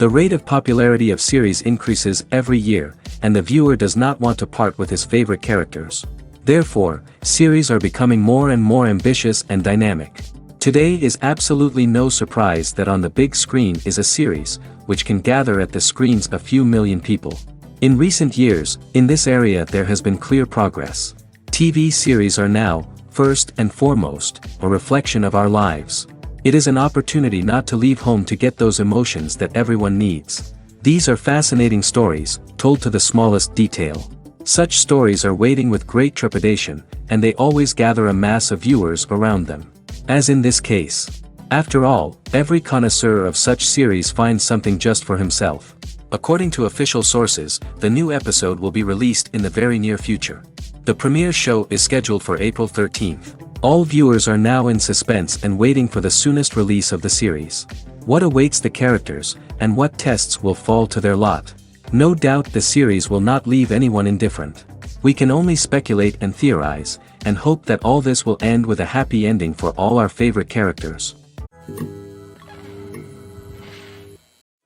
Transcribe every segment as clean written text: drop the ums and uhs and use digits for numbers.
The rate of popularity of series increases every year, and the viewer does not want to part with his favorite characters. Therefore, series are becoming more and more ambitious and dynamic. Today is absolutely no surprise that on the big screen is a series, which can gather at the screens a few million people. In recent years, in this area there has been clear progress. TV series are now, first and foremost, a reflection of our lives. It is an opportunity not to leave home to get those emotions that everyone needs. These are fascinating stories, told to the smallest detail. Such stories are waiting with great trepidation, and they always gather a mass of viewers around them. As in this case. After all, every connoisseur of such series finds something just for himself. According to official sources, the new episode will be released in the very near future. The premiere show is scheduled for April 13th. All viewers are now in suspense and waiting for the soonest release of the series. What awaits the characters, and what tests will fall to their lot? No doubt the series will not leave anyone indifferent. We can only speculate and theorize, and hope that all this will end with a happy ending for all our favorite characters.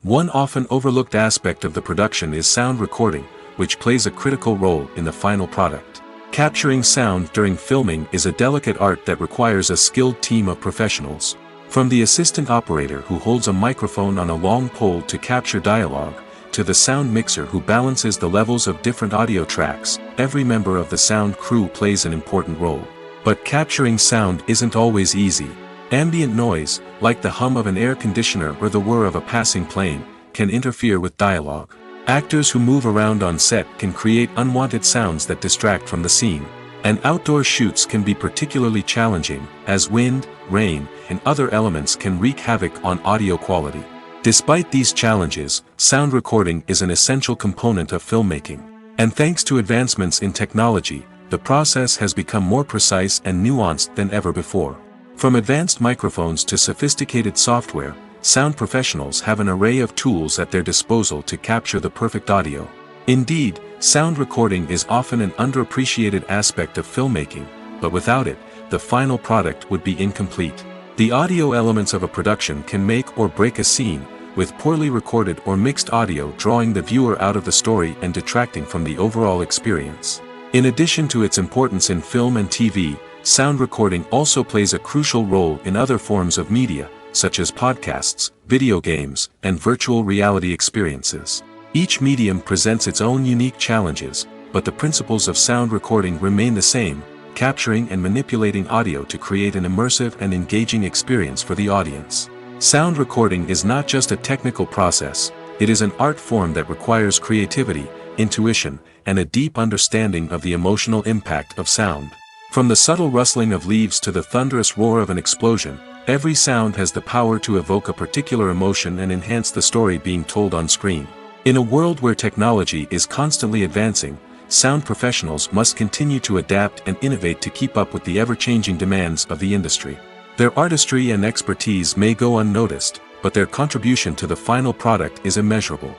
One often overlooked aspect of the production is sound recording, which plays a critical role in the final product. Capturing sound during filming is a delicate art that requires a skilled team of professionals. From the assistant operator who holds a microphone on a long pole to capture dialogue, to the sound mixer who balances the levels of different audio tracks, every member of the sound crew plays an important role. But capturing sound isn't always easy. Ambient noise, like the hum of an air conditioner or the whir of a passing plane, can interfere with dialogue. Actors who move around on set can create unwanted sounds that distract from the scene. And outdoor shoots can be particularly challenging, as wind, rain, and other elements can wreak havoc on audio quality. Despite these challenges, sound recording is an essential component of filmmaking. And thanks to advancements in technology, the process has become more precise and nuanced than ever before. From advanced microphones to sophisticated software, sound professionals have an array of tools at their disposal to capture the perfect audio. Indeed, sound recording is often an underappreciated aspect of filmmaking, but without it, the final product would be incomplete. The audio elements of a production can make or break a scene, with poorly recorded or mixed audio drawing the viewer out of the story and detracting from the overall experience. In addition to its importance in film and TV, sound recording also plays a crucial role in other forms of media, such as podcasts, video games, and virtual reality experiences. Each medium presents its own unique challenges, but the principles of sound recording remain the same, capturing and manipulating audio to create an immersive and engaging experience for the audience. Sound recording is not just a technical process, it is an art form that requires creativity, intuition, and a deep understanding of the emotional impact of sound. From the subtle rustling of leaves to the thunderous roar of an explosion, every sound has the power to evoke a particular emotion and enhance the story being told on screen. In a world where technology is constantly advancing, sound professionals must continue to adapt and innovate to keep up with the ever-changing demands of the industry. Their artistry and expertise may go unnoticed, but their contribution to the final product is immeasurable.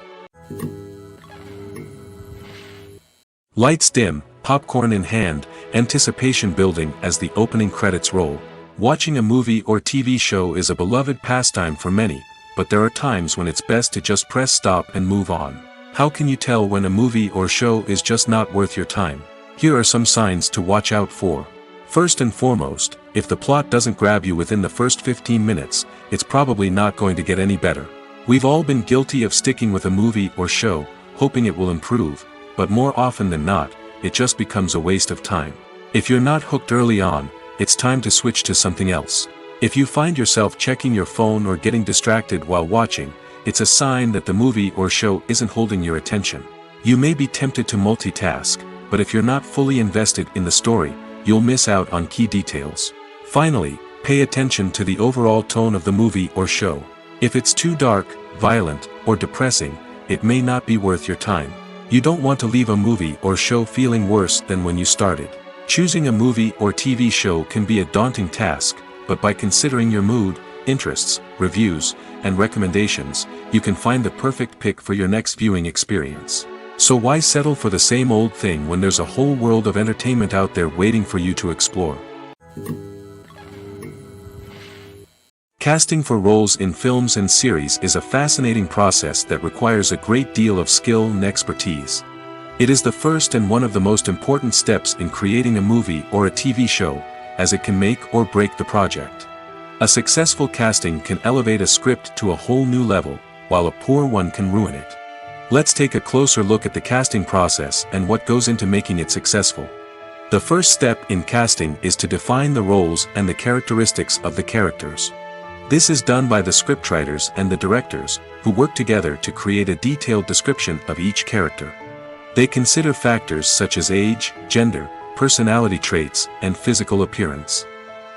Lights dim, popcorn in hand, anticipation building as the opening credits roll. Watching a movie or TV show is a beloved pastime for many, but there are times when it's best to just press stop and move on. How can you tell when a movie or show is just not worth your time? Here are some signs to watch out for. First and foremost, if the plot doesn't grab you within the first 15 minutes, it's probably not going to get any better. We've all been guilty of sticking with a movie or show, hoping it will improve, but more often than not, it just becomes a waste of time. If you're not hooked early on, it's time to switch to something else. If you find yourself checking your phone or getting distracted while watching, it's a sign that the movie or show isn't holding your attention. You may be tempted to multitask, but if you're not fully invested in the story, you'll miss out on key details. Finally, pay attention to the overall tone of the movie or show. If it's too dark, violent, or depressing, it may not be worth your time. You don't want to leave a movie or show feeling worse than when you started. Choosing a movie or TV show can be a daunting task, but by considering your mood, interests, reviews, and recommendations, you can find the perfect pick for your next viewing experience. So why settle for the same old thing when there's a whole world of entertainment out there waiting for you to explore? Casting for roles in films and series is a fascinating process that requires a great deal of skill and expertise. It is the first and one of the most important steps in creating a movie or a TV show, as it can make or break the project. A successful casting can elevate a script to a whole new level, while a poor one can ruin it. Let's take a closer look at the casting process and what goes into making it successful. The first step in casting is to define the roles and the characteristics of the characters. This is done by the scriptwriters and the directors, who work together to create a detailed description of each character. They consider factors such as age, gender, personality traits, and physical appearance.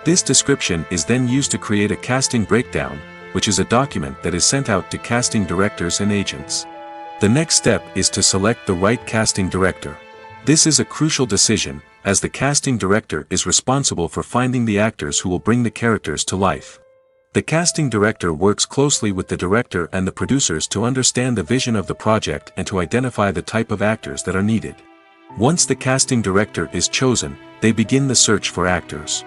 This description is then used to create a casting breakdown, which is a document that is sent out to casting directors and agents. The next step is to select the right casting director. This is a crucial decision, as the casting director is responsible for finding the actors who will bring the characters to life. The casting director works closely with the director and the producers to understand the vision of the project and to identify the type of actors that are needed. Once the casting director is chosen, they begin the search for actors.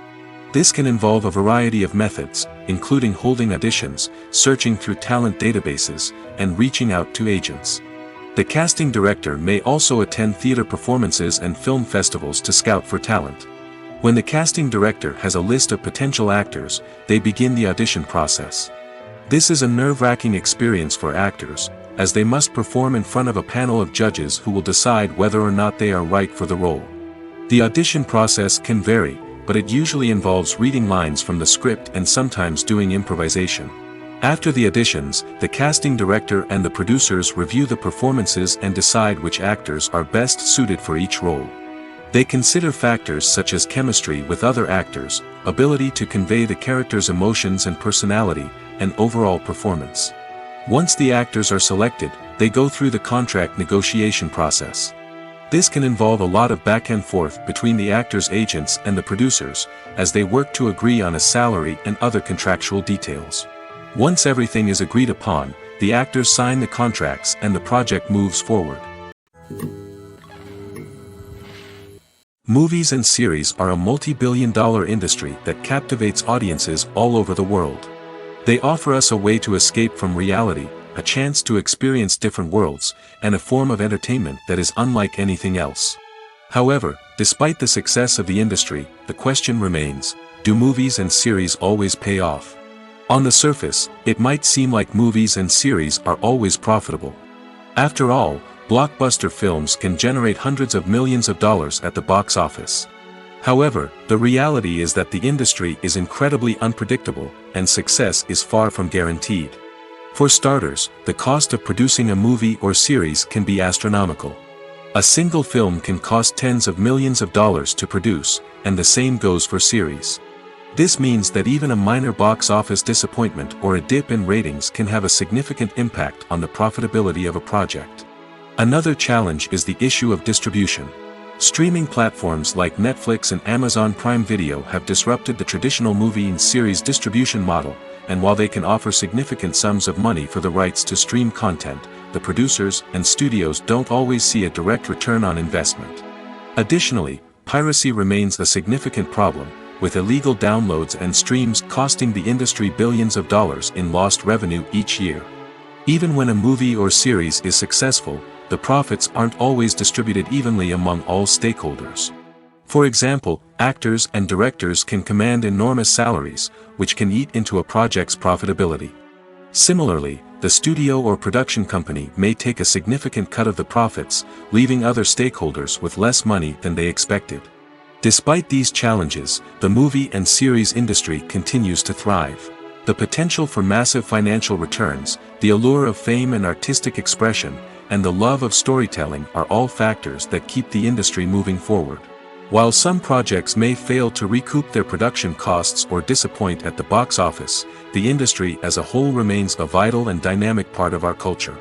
This can involve a variety of methods, including holding auditions, searching through talent databases, and reaching out to agents. The casting director may also attend theater performances and film festivals to scout for talent. When the casting director has a list of potential actors, they begin the audition process. This is a nerve-wracking experience for actors, as they must perform in front of a panel of judges who will decide whether or not they are right for the role. The audition process can vary, but it usually involves reading lines from the script and sometimes doing improvisation. After the auditions, the casting director and the producers review the performances and decide which actors are best suited for each role. They consider factors such as chemistry with other actors, ability to convey the character's emotions and personality, and overall performance. Once the actors are selected, they go through the contract negotiation process. This can involve a lot of back and forth between the actors' agents and the producers, as they work to agree on a salary and other contractual details. Once everything is agreed upon, the actors sign the contracts and the project moves forward. Movies and series are a multi-billion-dollar industry that captivates audiences all over the world. They offer us a way to escape from reality, a chance to experience different worlds, and a form of entertainment that is unlike anything else. However, despite the success of the industry, the question remains, do movies and series always pay off? On the surface, it might seem like movies and series are always profitable. After all, blockbuster films can generate hundreds of millions of dollars at the box office. However, the reality is that the industry is incredibly unpredictable, and success is far from guaranteed. For starters, the cost of producing a movie or series can be astronomical. A single film can cost tens of millions of dollars to produce, and the same goes for series. This means that even a minor box office disappointment or a dip in ratings can have a significant impact on the profitability of a project. Another challenge is the issue of distribution. Streaming platforms like Netflix and Amazon Prime Video have disrupted the traditional movie and series distribution model, and while they can offer significant sums of money for the rights to stream content, the producers and studios don't always see a direct return on investment. Additionally, piracy remains a significant problem, with illegal downloads and streams costing the industry billions of dollars in lost revenue each year. Even when a movie or series is successful, the profits aren't always distributed evenly among all stakeholders. For example, actors and directors can command enormous salaries, which can eat into a project's profitability. Similarly, the studio or production company may take a significant cut of the profits, leaving other stakeholders with less money than they expected. Despite these challenges, the movie and series industry continues to thrive. The potential for massive financial returns, the allure of fame and artistic expression, and the love of storytelling are all factors that keep the industry moving forward. While some projects may fail to recoup their production costs or disappoint at the box office, the industry as a whole remains a vital and dynamic part of our culture.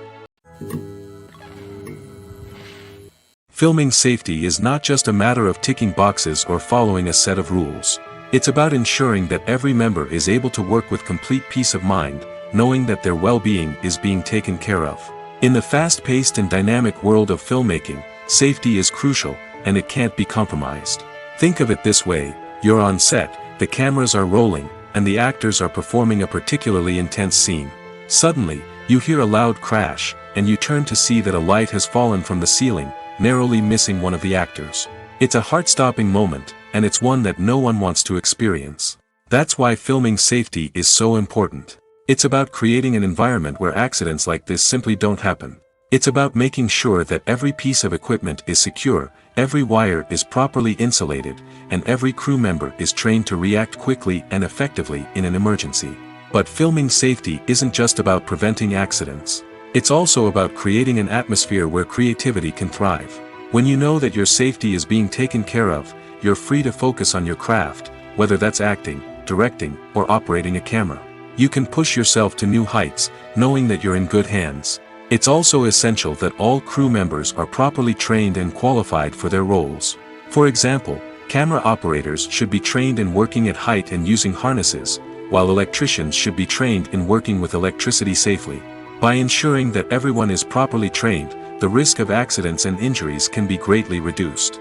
Filming safety is not just a matter of ticking boxes or following a set of rules. It's about ensuring that every member is able to work with complete peace of mind, knowing that their well-being is being taken care of. In the fast-paced and dynamic world of filmmaking, safety is crucial, and it can't be compromised. Think of it this way: you're on set, the cameras are rolling, and the actors are performing a particularly intense scene. Suddenly, you hear a loud crash, and you turn to see that a light has fallen from the ceiling, narrowly missing one of the actors. It's a heart-stopping moment, and it's one that no one wants to experience. That's why filming safety is so important. It's about creating an environment where accidents like this simply don't happen. It's about making sure that every piece of equipment is secure, every wire is properly insulated, and every crew member is trained to react quickly and effectively in an emergency. But filming safety isn't just about preventing accidents. It's also about creating an atmosphere where creativity can thrive. When you know that your safety is being taken care of, you're free to focus on your craft, whether that's acting, directing, or operating a camera. You can push yourself to new heights, knowing that you're in good hands. It's also essential that all crew members are properly trained and qualified for their roles. For example, camera operators should be trained in working at height and using harnesses, while electricians should be trained in working with electricity safely. By ensuring that everyone is properly trained, the risk of accidents and injuries can be greatly reduced.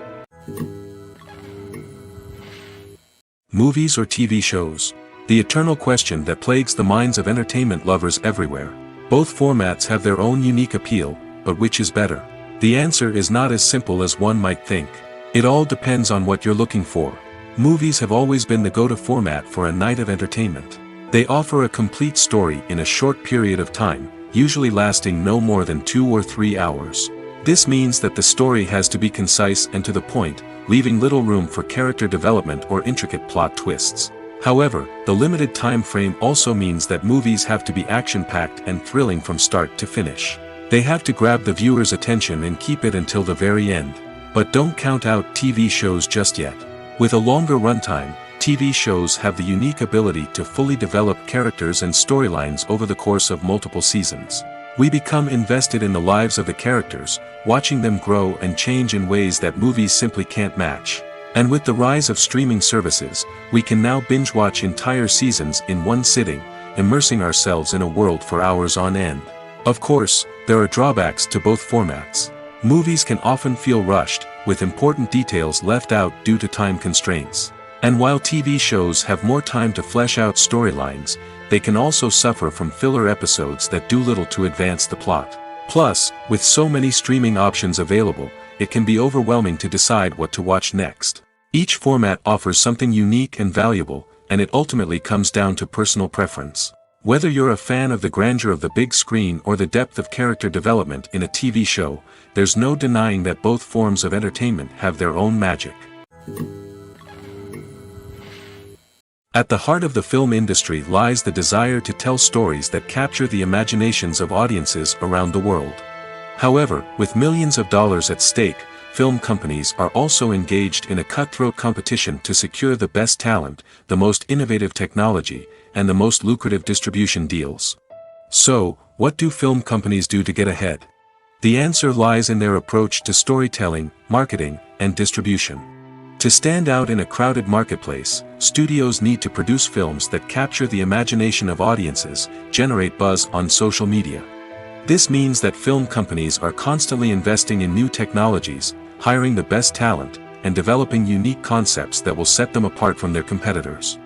Movies or TV shows? The eternal question that plagues the minds of entertainment lovers everywhere. Both formats have their own unique appeal, but which is better? The answer is not as simple as one might think. It all depends on what you're looking for. Movies have always been the go-to format for a night of entertainment. They offer a complete story in a short period of time, usually lasting no more than 2 or 3 hours. This means that the story has to be concise and to the point, leaving little room for character development or intricate plot twists. However, the limited time frame also means that movies have to be action-packed and thrilling from start to finish. They have to grab the viewer's attention and keep it until the very end. But don't count out TV shows just yet. With a longer runtime, TV shows have the unique ability to fully develop characters and storylines over the course of multiple seasons. We become invested in the lives of the characters, watching them grow and change in ways that movies simply can't match. And with the rise of streaming services, we can now binge-watch entire seasons in one sitting, immersing ourselves in a world for hours on end. Of course, there are drawbacks to both formats. Movies can often feel rushed, with important details left out due to time constraints. And while TV shows have more time to flesh out storylines, they can also suffer from filler episodes that do little to advance the plot. Plus, with so many streaming options available, it can be overwhelming to decide what to watch next. Each format offers something unique and valuable, and it ultimately comes down to personal preference. Whether you're a fan of the grandeur of the big screen or the depth of character development in a TV show, there's no denying that both forms of entertainment have their own magic. At the heart of the film industry lies the desire to tell stories that capture the imaginations of audiences around the world. However, with millions of dollars at stake, film companies are also engaged in a cutthroat competition to secure the best talent, the most innovative technology, and the most lucrative distribution deals. So, what do film companies do to get ahead? The answer lies in their approach to storytelling, marketing, and distribution. To stand out in a crowded marketplace, studios need to produce films that capture the imagination of audiences, generate buzz on social media. This means that film companies are constantly investing in new technologies, hiring the best talent, and developing unique concepts that will set them apart from their competitors.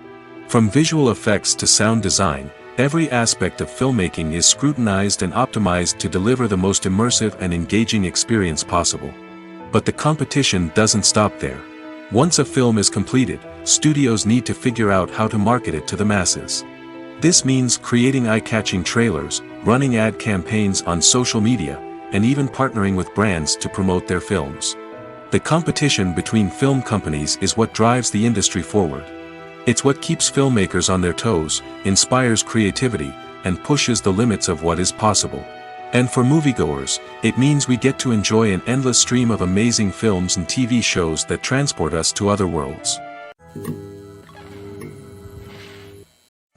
From visual effects to sound design, every aspect of filmmaking is scrutinized and optimized to deliver the most immersive and engaging experience possible. But the competition doesn't stop there. Once a film is completed, studios need to figure out how to market it to the masses. This means creating eye-catching trailers, running ad campaigns on social media, and even partnering with brands to promote their films. The competition between film companies is what drives the industry forward. It's what keeps filmmakers on their toes, inspires creativity, and pushes the limits of what is possible. And for moviegoers, it means we get to enjoy an endless stream of amazing films and TV shows that transport us to other worlds.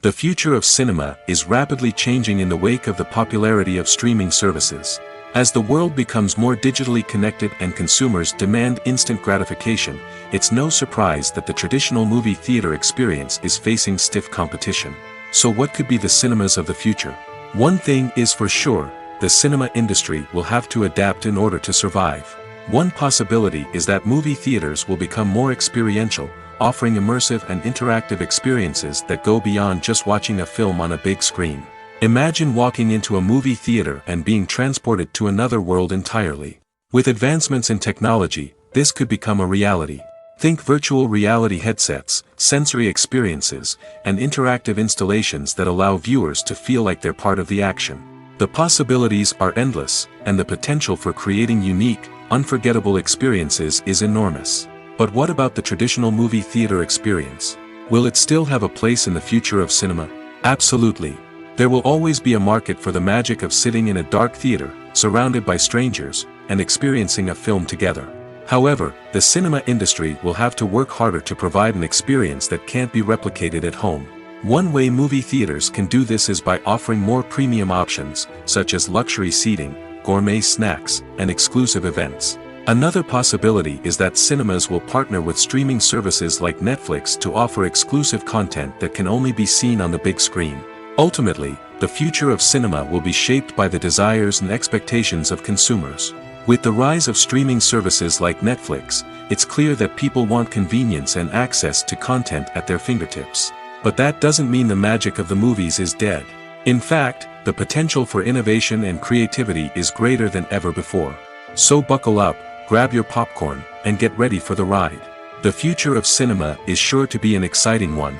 The future of cinema is rapidly changing in the wake of the popularity of streaming services. As the world becomes more digitally connected and consumers demand instant gratification, it's no surprise that the traditional movie theater experience is facing stiff competition. So what could be the cinemas of the future? One thing is for sure, the cinema industry will have to adapt in order to survive. One possibility is that movie theaters will become more experiential, offering immersive and interactive experiences that go beyond just watching a film on a big screen. Imagine walking into a movie theater and being transported to another world entirely. With advancements in technology, this could become a reality. Think virtual reality headsets, sensory experiences, and interactive installations that allow viewers to feel like they're part of the action. The possibilities are endless, and the potential for creating unique, unforgettable experiences is enormous. But what about the traditional movie theater experience? Will it still have a place in the future of cinema? Absolutely. There will always be a market for the magic of sitting in a dark theater, surrounded by strangers, and experiencing a film together. However, the cinema industry will have to work harder to provide an experience that can't be replicated at home. One way movie theaters can do this is by offering more premium options, such as luxury seating, gourmet snacks, and exclusive events. Another possibility is that cinemas will partner with streaming services like Netflix to offer exclusive content that can only be seen on the big screen. Ultimately, the future of cinema will be shaped by the desires and expectations of consumers. With the rise of streaming services like Netflix, it's clear that people want convenience and access to content at their fingertips. But that doesn't mean the magic of the movies is dead. In fact, the potential for innovation and creativity is greater than ever before. So buckle up, grab your popcorn, and get ready for the ride. The future of cinema is sure to be an exciting one.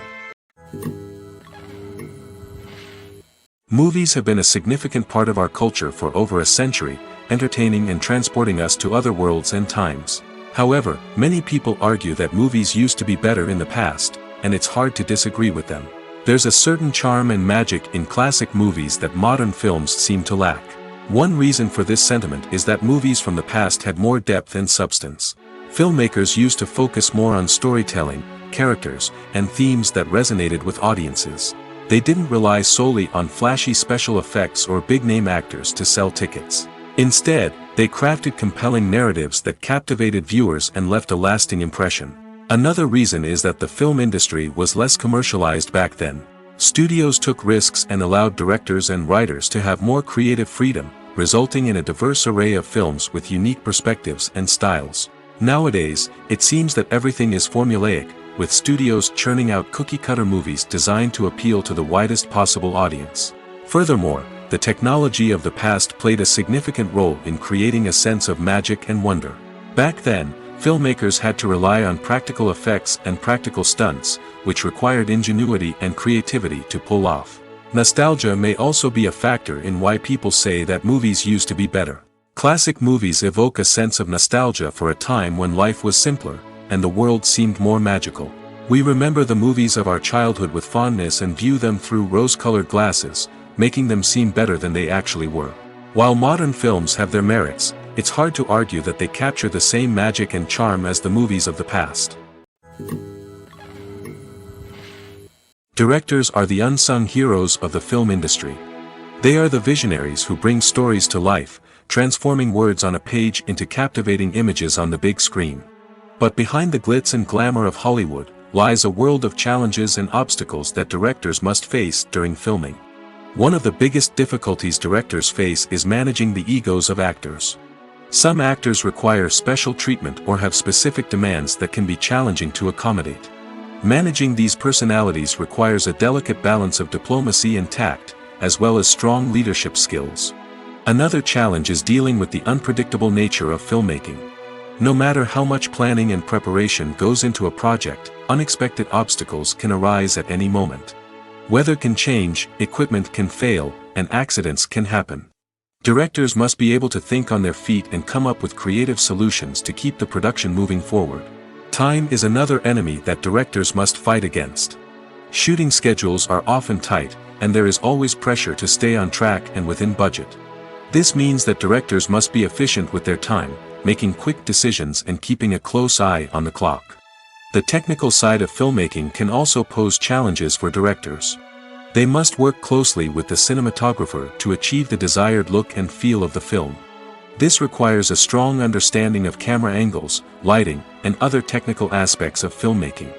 Movies have been a significant part of our culture for over a century, entertaining and transporting us to other worlds and times. However, many people argue that movies used to be better in the past, and it's hard to disagree with them. There's a certain charm and magic in classic movies that modern films seem to lack. One reason for this sentiment is that movies from the past had more depth and substance. Filmmakers used to focus more on storytelling, characters, and themes that resonated with audiences. They didn't rely solely on flashy special effects or big-name actors to sell tickets. Instead, they crafted compelling narratives that captivated viewers and left a lasting impression. Another reason is that the film industry was less commercialized back then. Studios took risks and allowed directors and writers to have more creative freedom, resulting in a diverse array of films with unique perspectives and styles. Nowadays, it seems that everything is formulaic, with studios churning out cookie-cutter movies designed to appeal to the widest possible audience. Furthermore, the technology of the past played a significant role in creating a sense of magic and wonder. Back then, filmmakers had to rely on practical effects and practical stunts, which required ingenuity and creativity to pull off. Nostalgia may also be a factor in why people say that movies used to be better. Classic movies evoke a sense of nostalgia for a time when life was simpler, and the world seemed more magical. We remember the movies of our childhood with fondness and view them through rose-colored glasses, making them seem better than they actually were. While modern films have their merits, it's hard to argue that they capture the same magic and charm as the movies of the past. Directors are the unsung heroes of the film industry. They are the visionaries who bring stories to life, transforming words on a page into captivating images on the big screen. But behind the glitz and glamour of Hollywood lies a world of challenges and obstacles that directors must face during filming. One of the biggest difficulties directors face is managing the egos of actors. Some actors require special treatment or have specific demands that can be challenging to accommodate. Managing these personalities requires a delicate balance of diplomacy and tact, as well as strong leadership skills. Another challenge is dealing with the unpredictable nature of filmmaking. No matter how much planning and preparation goes into a project, unexpected obstacles can arise at any moment. Weather can change, equipment can fail, and accidents can happen. Directors must be able to think on their feet and come up with creative solutions to keep the production moving forward. Time is another enemy that directors must fight against. Shooting schedules are often tight, and there is always pressure to stay on track and within budget. This means that directors must be efficient with their time, making quick decisions and keeping a close eye on the clock. The technical side of filmmaking can also pose challenges for directors. They must work closely with the cinematographer to achieve the desired look and feel of the film. This requires a strong understanding of camera angles, lighting, and other technical aspects of filmmaking.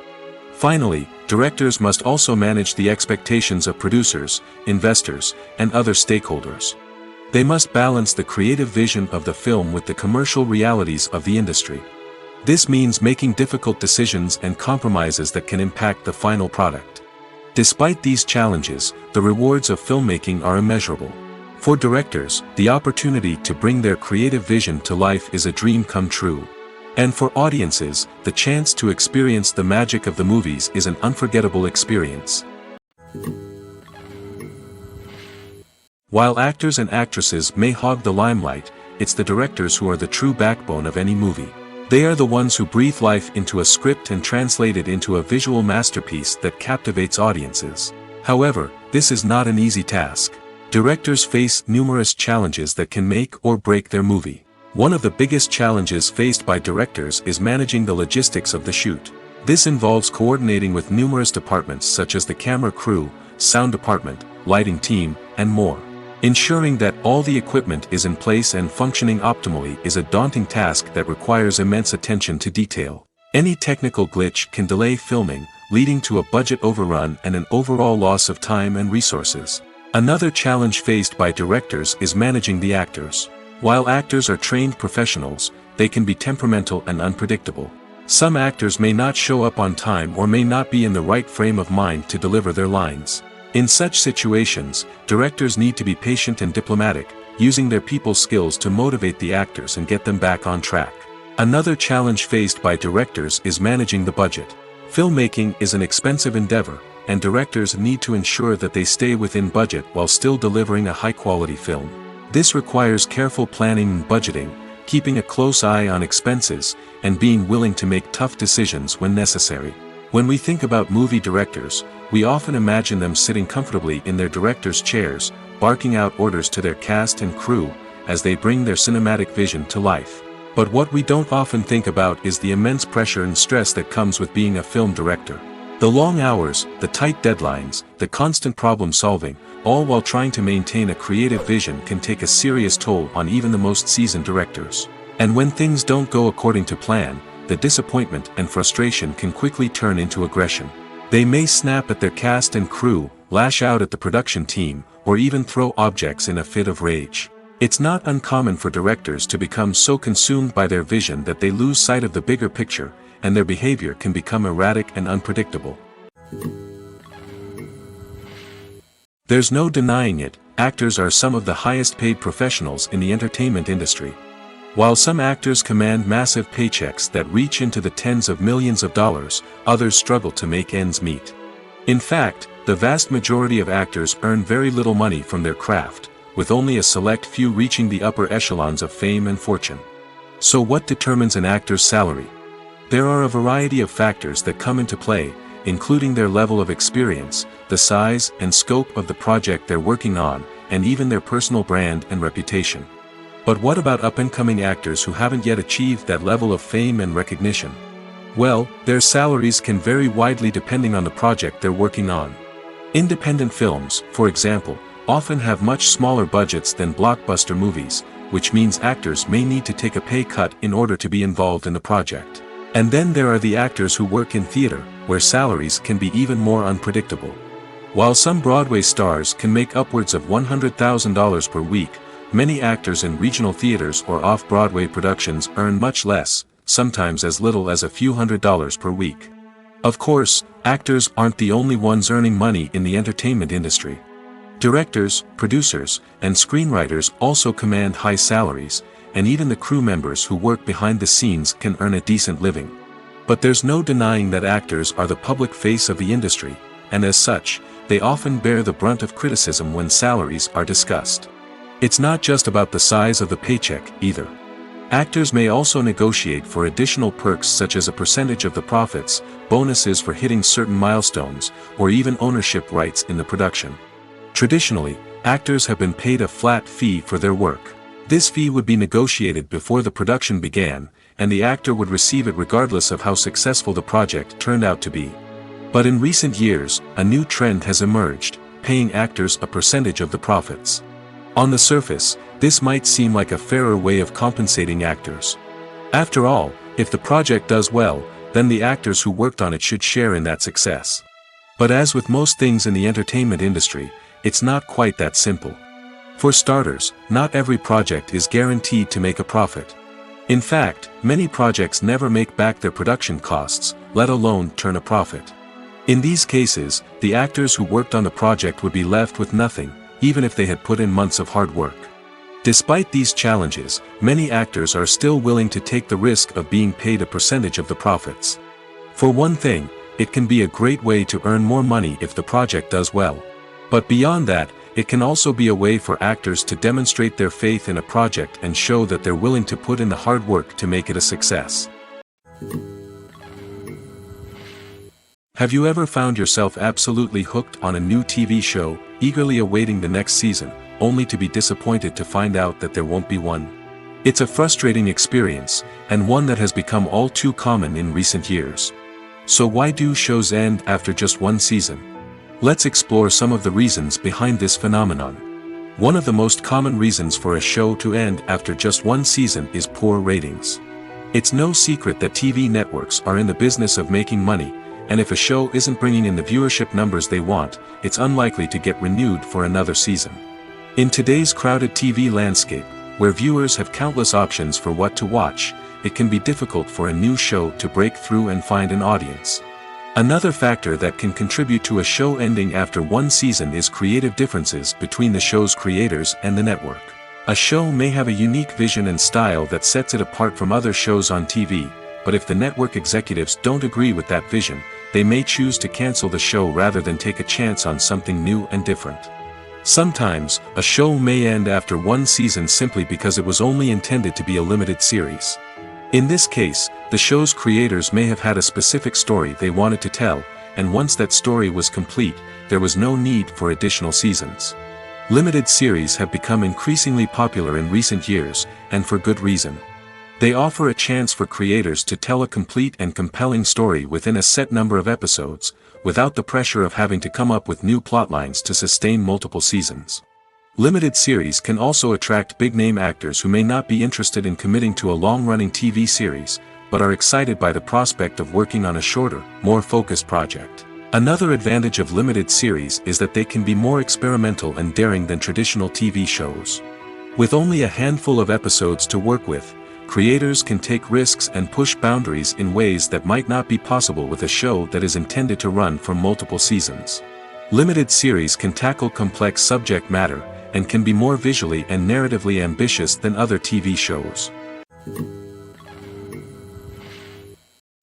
Finally, directors must also manage the expectations of producers, investors, and other stakeholders. They must balance the creative vision of the film with the commercial realities of the industry. This means making difficult decisions and compromises that can impact the final product. Despite these challenges, the rewards of filmmaking are immeasurable. For directors, the opportunity to bring their creative vision to life is a dream come true. And for audiences, the chance to experience the magic of the movies is an unforgettable experience. While actors and actresses may hog the limelight, it's the directors who are the true backbone of any movie. They are the ones who breathe life into a script and translate it into a visual masterpiece that captivates audiences. However, this is not an easy task. Directors face numerous challenges that can make or break their movie. One of the biggest challenges faced by directors is managing the logistics of the shoot. This involves coordinating with numerous departments such as the camera crew, sound department, lighting team, and more. Ensuring that all the equipment is in place and functioning optimally is a daunting task that requires immense attention to detail. Any technical glitch can delay filming, leading to a budget overrun and an overall loss of time and resources. Another challenge faced by directors is managing the actors. While actors are trained professionals, they can be temperamental and unpredictable. Some actors may not show up on time or may not be in the right frame of mind to deliver their lines. In such situations, directors need to be patient and diplomatic, using their people skills to motivate the actors and get them back on track. Another challenge faced by directors is managing the budget. Filmmaking is an expensive endeavor, and directors need to ensure that they stay within budget while still delivering a high-quality film. This requires careful planning and budgeting, keeping a close eye on expenses, and being willing to make tough decisions when necessary. When we think about movie directors, we often imagine them sitting comfortably in their director's chairs, barking out orders to their cast and crew, as they bring their cinematic vision to life. But what we don't often think about is the immense pressure and stress that comes with being a film director. The long hours, the tight deadlines, the constant problem solving, all while trying to maintain a creative vision can take a serious toll on even the most seasoned directors. And when things don't go according to plan, the disappointment and frustration can quickly turn into aggression. They may snap at their cast and crew, lash out at the production team, or even throw objects in a fit of rage. It's not uncommon for directors to become so consumed by their vision that they lose sight of the bigger picture, and their behavior can become erratic and unpredictable. There's no denying it, actors are some of the highest paid professionals in the entertainment industry. While some actors command massive paychecks that reach into the tens of millions of dollars, others struggle to make ends meet. In fact, the vast majority of actors earn very little money from their craft, with only a select few reaching the upper echelons of fame and fortune. So what determines an actor's salary? There are a variety of factors that come into play, including their level of experience, the size and scope of the project they're working on, and even their personal brand and reputation. But what about up-and-coming actors who haven't yet achieved that level of fame and recognition? Well, their salaries can vary widely depending on the project they're working on. Independent films, for example, often have much smaller budgets than blockbuster movies, which means actors may need to take a pay cut in order to be involved in the project. And then there are the actors who work in theater, where salaries can be even more unpredictable. While some Broadway stars can make upwards of $100,000 per week, many actors in regional theaters or off-Broadway productions earn much less, sometimes as little as a few $100s per week. Of course, actors aren't the only ones earning money in the entertainment industry. Directors, producers, and screenwriters also command high salaries, and even the crew members who work behind the scenes can earn a decent living. But there's no denying that actors are the public face of the industry, and as such, they often bear the brunt of criticism when salaries are discussed. It's not just about the size of the paycheck, either. Actors may also negotiate for additional perks such as a percentage of the profits, bonuses for hitting certain milestones, or even ownership rights in the production. Traditionally, actors have been paid a flat fee for their work. This fee would be negotiated before the production began, and the actor would receive it regardless of how successful the project turned out to be. But in recent years, a new trend has emerged, paying actors a percentage of the profits. On the surface, this might seem like a fairer way of compensating actors. After all, if the project does well, then the actors who worked on it should share in that success. But as with most things in the entertainment industry, it's not quite that simple. For starters, not every project is guaranteed to make a profit. In fact, many projects never make back their production costs, let alone turn a profit. In these cases, the actors who worked on the project would be left with nothing, even if they had put in months of hard work. Despite these challenges, many actors are still willing to take the risk of being paid a percentage of the profits. For one thing, it can be a great way to earn more money if the project does well. But beyond that, it can also be a way for actors to demonstrate their faith in a project and show that they're willing to put in the hard work to make it a success. Have you ever found yourself absolutely hooked on a new TV show, eagerly awaiting the next season, only to be disappointed to find out that there won't be one? It's a frustrating experience, and one that has become all too common in recent years. So why do shows end after just one season? Let's explore some of the reasons behind this phenomenon. One of the most common reasons for a show to end after just one season is poor ratings. It's no secret that TV networks are in the business of making money, and if a show isn't bringing in the viewership numbers they want, it's unlikely to get renewed for another season. In today's crowded TV landscape, where viewers have countless options for what to watch, it can be difficult for a new show to break through and find an audience. Another factor that can contribute to a show ending after one season is creative differences between the show's creators and the network. A show may have a unique vision and style that sets it apart from other shows on TV, but if the network executives don't agree with that vision, they may choose to cancel the show rather than take a chance on something new and different. Sometimes, a show may end after one season simply because it was only intended to be a limited series. In this case, the show's creators may have had a specific story they wanted to tell, and once that story was complete, there was no need for additional seasons. Limited series have become increasingly popular in recent years, and for good reason. They offer a chance for creators to tell a complete and compelling story within a set number of episodes, without the pressure of having to come up with new plotlines to sustain multiple seasons. Limited series can also attract big-name actors who may not be interested in committing to a long-running TV series, but are excited by the prospect of working on a shorter, more focused project. Another advantage of limited series is that they can be more experimental and daring than traditional TV shows. With only a handful of episodes to work with, creators can take risks and push boundaries in ways that might not be possible with a show that is intended to run for multiple seasons. Limited series can tackle complex subject matter, and can be more visually and narratively ambitious than other TV shows.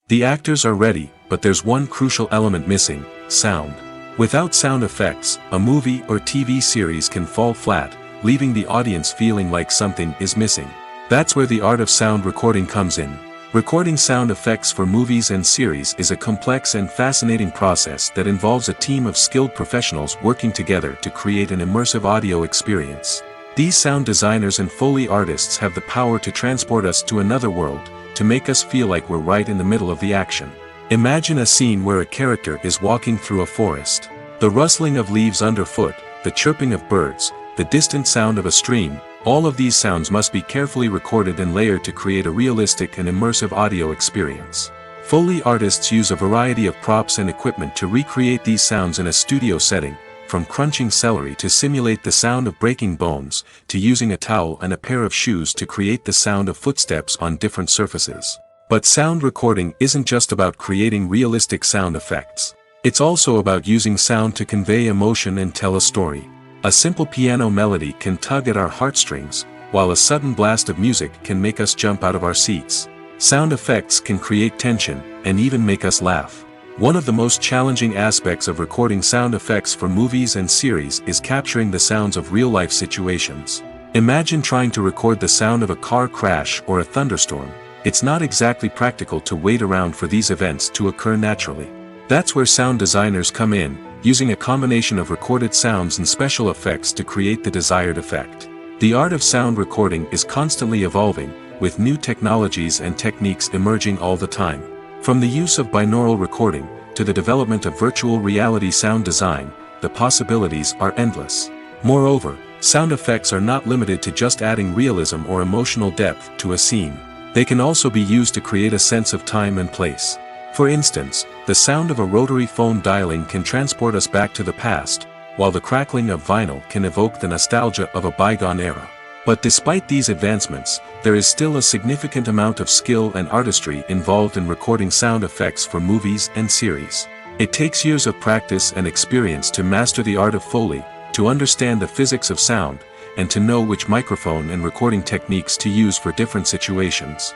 The actors are ready, but there's one crucial element missing: sound. Without sound effects, a movie or TV series can fall flat, leaving the audience feeling like something is missing. That's where the art of sound recording comes in. Recording sound effects for movies and series is a complex and fascinating process that involves a team of skilled professionals working together to create an immersive audio experience. These sound designers and Foley artists have the power to transport us to another world, to make us feel like we're right in the middle of the action. Imagine a scene where a character is walking through a forest. The rustling of leaves underfoot, the chirping of birds, the distant sound of a stream, all of these sounds must be carefully recorded and layered to create a realistic and immersive audio experience. Foley artists use a variety of props and equipment to recreate these sounds in a studio setting, from crunching celery to simulate the sound of breaking bones, to using a towel and a pair of shoes to create the sound of footsteps on different surfaces. But sound recording isn't just about creating realistic sound effects. It's also about using sound to convey emotion and tell a story. A simple piano melody can tug at our heartstrings, while a sudden blast of music can make us jump out of our seats. Sound effects can create tension, and even make us laugh. One of the most challenging aspects of recording sound effects for movies and series is capturing the sounds of real-life situations. Imagine trying to record the sound of a car crash or a thunderstorm. It's not exactly practical to wait around for these events to occur naturally. That's where sound designers come in, using a combination of recorded sounds and special effects to create the desired effect. The art of sound recording is constantly evolving, with new technologies and techniques emerging all the time. From the use of binaural recording, to the development of virtual reality sound design, the possibilities are endless. Moreover, sound effects are not limited to just adding realism or emotional depth to a scene. They can also be used to create a sense of time and place. For instance, the sound of a rotary phone dialing can transport us back to the past, while the crackling of vinyl can evoke the nostalgia of a bygone era. But despite these advancements, there is still a significant amount of skill and artistry involved in recording sound effects for movies and series. It takes years of practice and experience to master the art of Foley, to understand the physics of sound, and to know which microphone and recording techniques to use for different situations.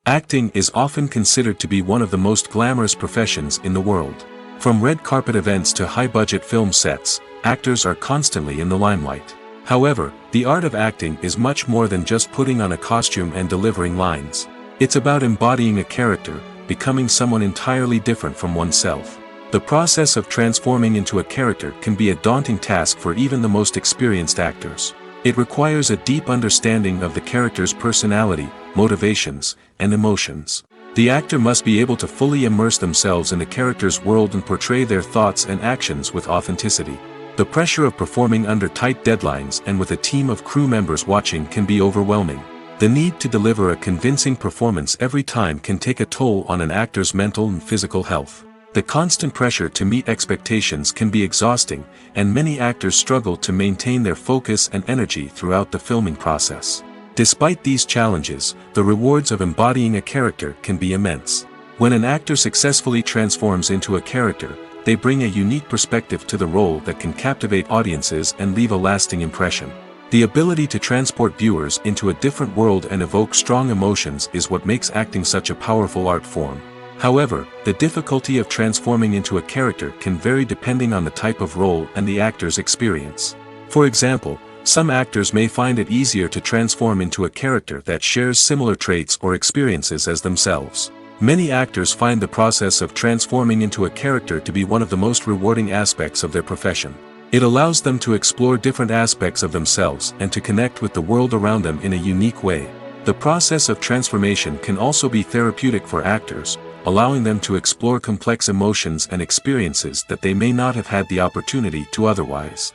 Acting is often considered to be one of the most glamorous professions in the world. From red carpet events to high-budget film sets, actors are constantly in the limelight. However, the art of acting is much more than just putting on a costume and delivering lines. It's about embodying a character, becoming someone entirely different from oneself. The process of transforming into a character can be a daunting task for even the most experienced actors. It requires a deep understanding of the character's personality, motivations, and emotions. The actor must be able to fully immerse themselves in the character's world and portray their thoughts and actions with authenticity. The pressure of performing under tight deadlines and with a team of crew members watching can be overwhelming. The need to deliver a convincing performance every time can take a toll on an actor's mental and physical health. The constant pressure to meet expectations can be exhausting, and many actors struggle to maintain their focus and energy throughout the filming process. Despite these challenges, the rewards of embodying a character can be immense. When an actor successfully transforms into a character, they bring a unique perspective to the role that can captivate audiences and leave a lasting impression. The ability to transport viewers into a different world and evoke strong emotions is what makes acting such a powerful art form. However, the difficulty of transforming into a character can vary depending on the type of role and the actor's experience. For example, some actors may find it easier to transform into a character that shares similar traits or experiences as themselves. Many actors find the process of transforming into a character to be one of the most rewarding aspects of their profession. It allows them to explore different aspects of themselves and to connect with the world around them in a unique way. The process of transformation can also be therapeutic for actors, allowing them to explore complex emotions and experiences that they may not have had the opportunity to otherwise.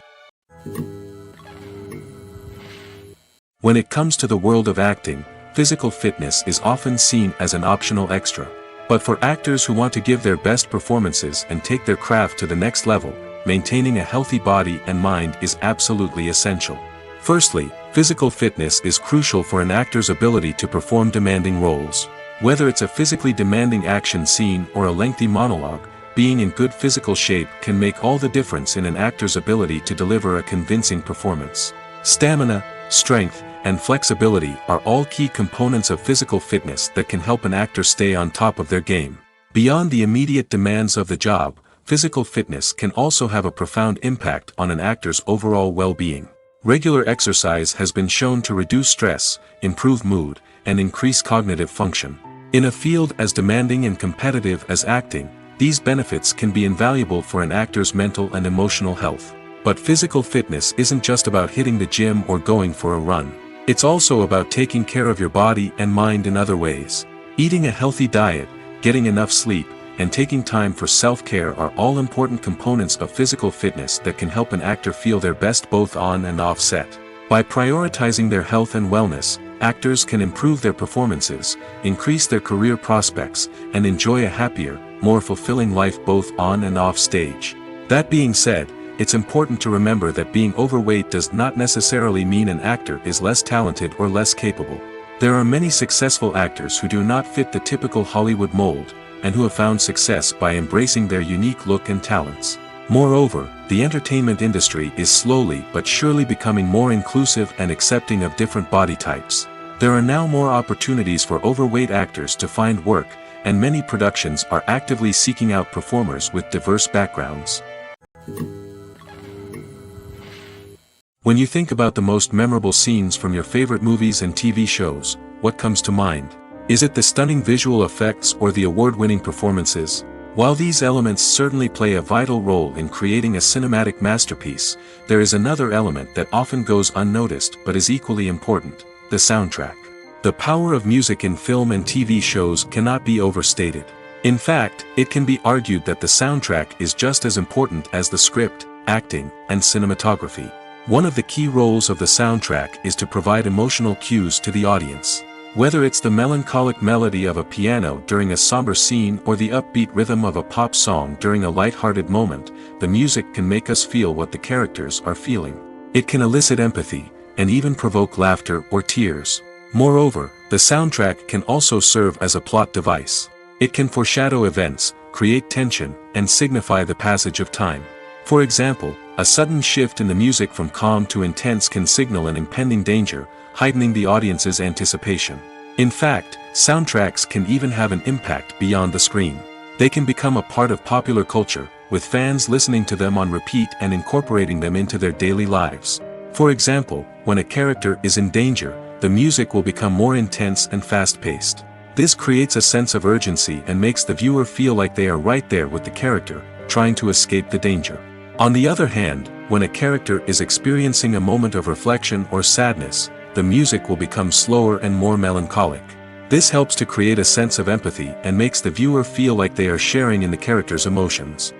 When it comes to the world of acting, physical fitness is often seen as an optional extra. But for actors who want to give their best performances and take their craft to the next level, maintaining a healthy body and mind is absolutely essential. Firstly, physical fitness is crucial for an actor's ability to perform demanding roles. Whether it's a physically demanding action scene or a lengthy monologue, being in good physical shape can make all the difference in an actor's ability to deliver a convincing performance. Stamina, strength, and flexibility are all key components of physical fitness that can help an actor stay on top of their game. Beyond the immediate demands of the job, physical fitness can also have a profound impact on an actor's overall well-being. Regular exercise has been shown to reduce stress, improve mood, and increase cognitive function. In a field as demanding and competitive as acting, these benefits can be invaluable for an actor's mental and emotional health. But physical fitness isn't just about hitting the gym or going for a run. It's also about taking care of your body and mind in other ways. Eating a healthy diet, getting enough sleep, and taking time for self-care are all important components of physical fitness that can help an actor feel their best both on and off set. By prioritizing their health and wellness, actors can improve their performances, increase their career prospects, and enjoy a happier, more fulfilling life both on and off stage. That being said, it's important to remember that being overweight does not necessarily mean an actor is less talented or less capable. There are many successful actors who do not fit the typical Hollywood mold, and who have found success by embracing their unique look and talents. Moreover, the entertainment industry is slowly but surely becoming more inclusive and accepting of different body types. There are now more opportunities for overweight actors to find work, and many productions are actively seeking out performers with diverse backgrounds. When you think about the most memorable scenes from your favorite movies and TV shows, what comes to mind? Is it the stunning visual effects or the award-winning performances? While these elements certainly play a vital role in creating a cinematic masterpiece, there is another element that often goes unnoticed but is equally important: the soundtrack. The power of music in film and TV shows cannot be overstated. In fact, it can be argued that the soundtrack is just as important as the script, acting, and cinematography. One of the key roles of the soundtrack is to provide emotional cues to the audience. Whether it's the melancholic melody of a piano during a somber scene or the upbeat rhythm of a pop song during a light-hearted moment, the music can make us feel what the characters are feeling. It can elicit empathy, and even provoke laughter or tears. Moreover, the soundtrack can also serve as a plot device. It can foreshadow events, create tension, and signify the passage of time. For example, a sudden shift in the music from calm to intense can signal an impending danger, heightening the audience's anticipation. In fact, soundtracks can even have an impact beyond the screen. They can become a part of popular culture, with fans listening to them on repeat and incorporating them into their daily lives. For example, when a character is in danger, the music will become more intense and fast-paced. This creates a sense of urgency and makes the viewer feel like they are right there with the character, trying to escape the danger. On the other hand, when a character is experiencing a moment of reflection or sadness, the music will become slower and more melancholic. This helps to create a sense of empathy and makes the viewer feel like they are sharing in the character's emotions.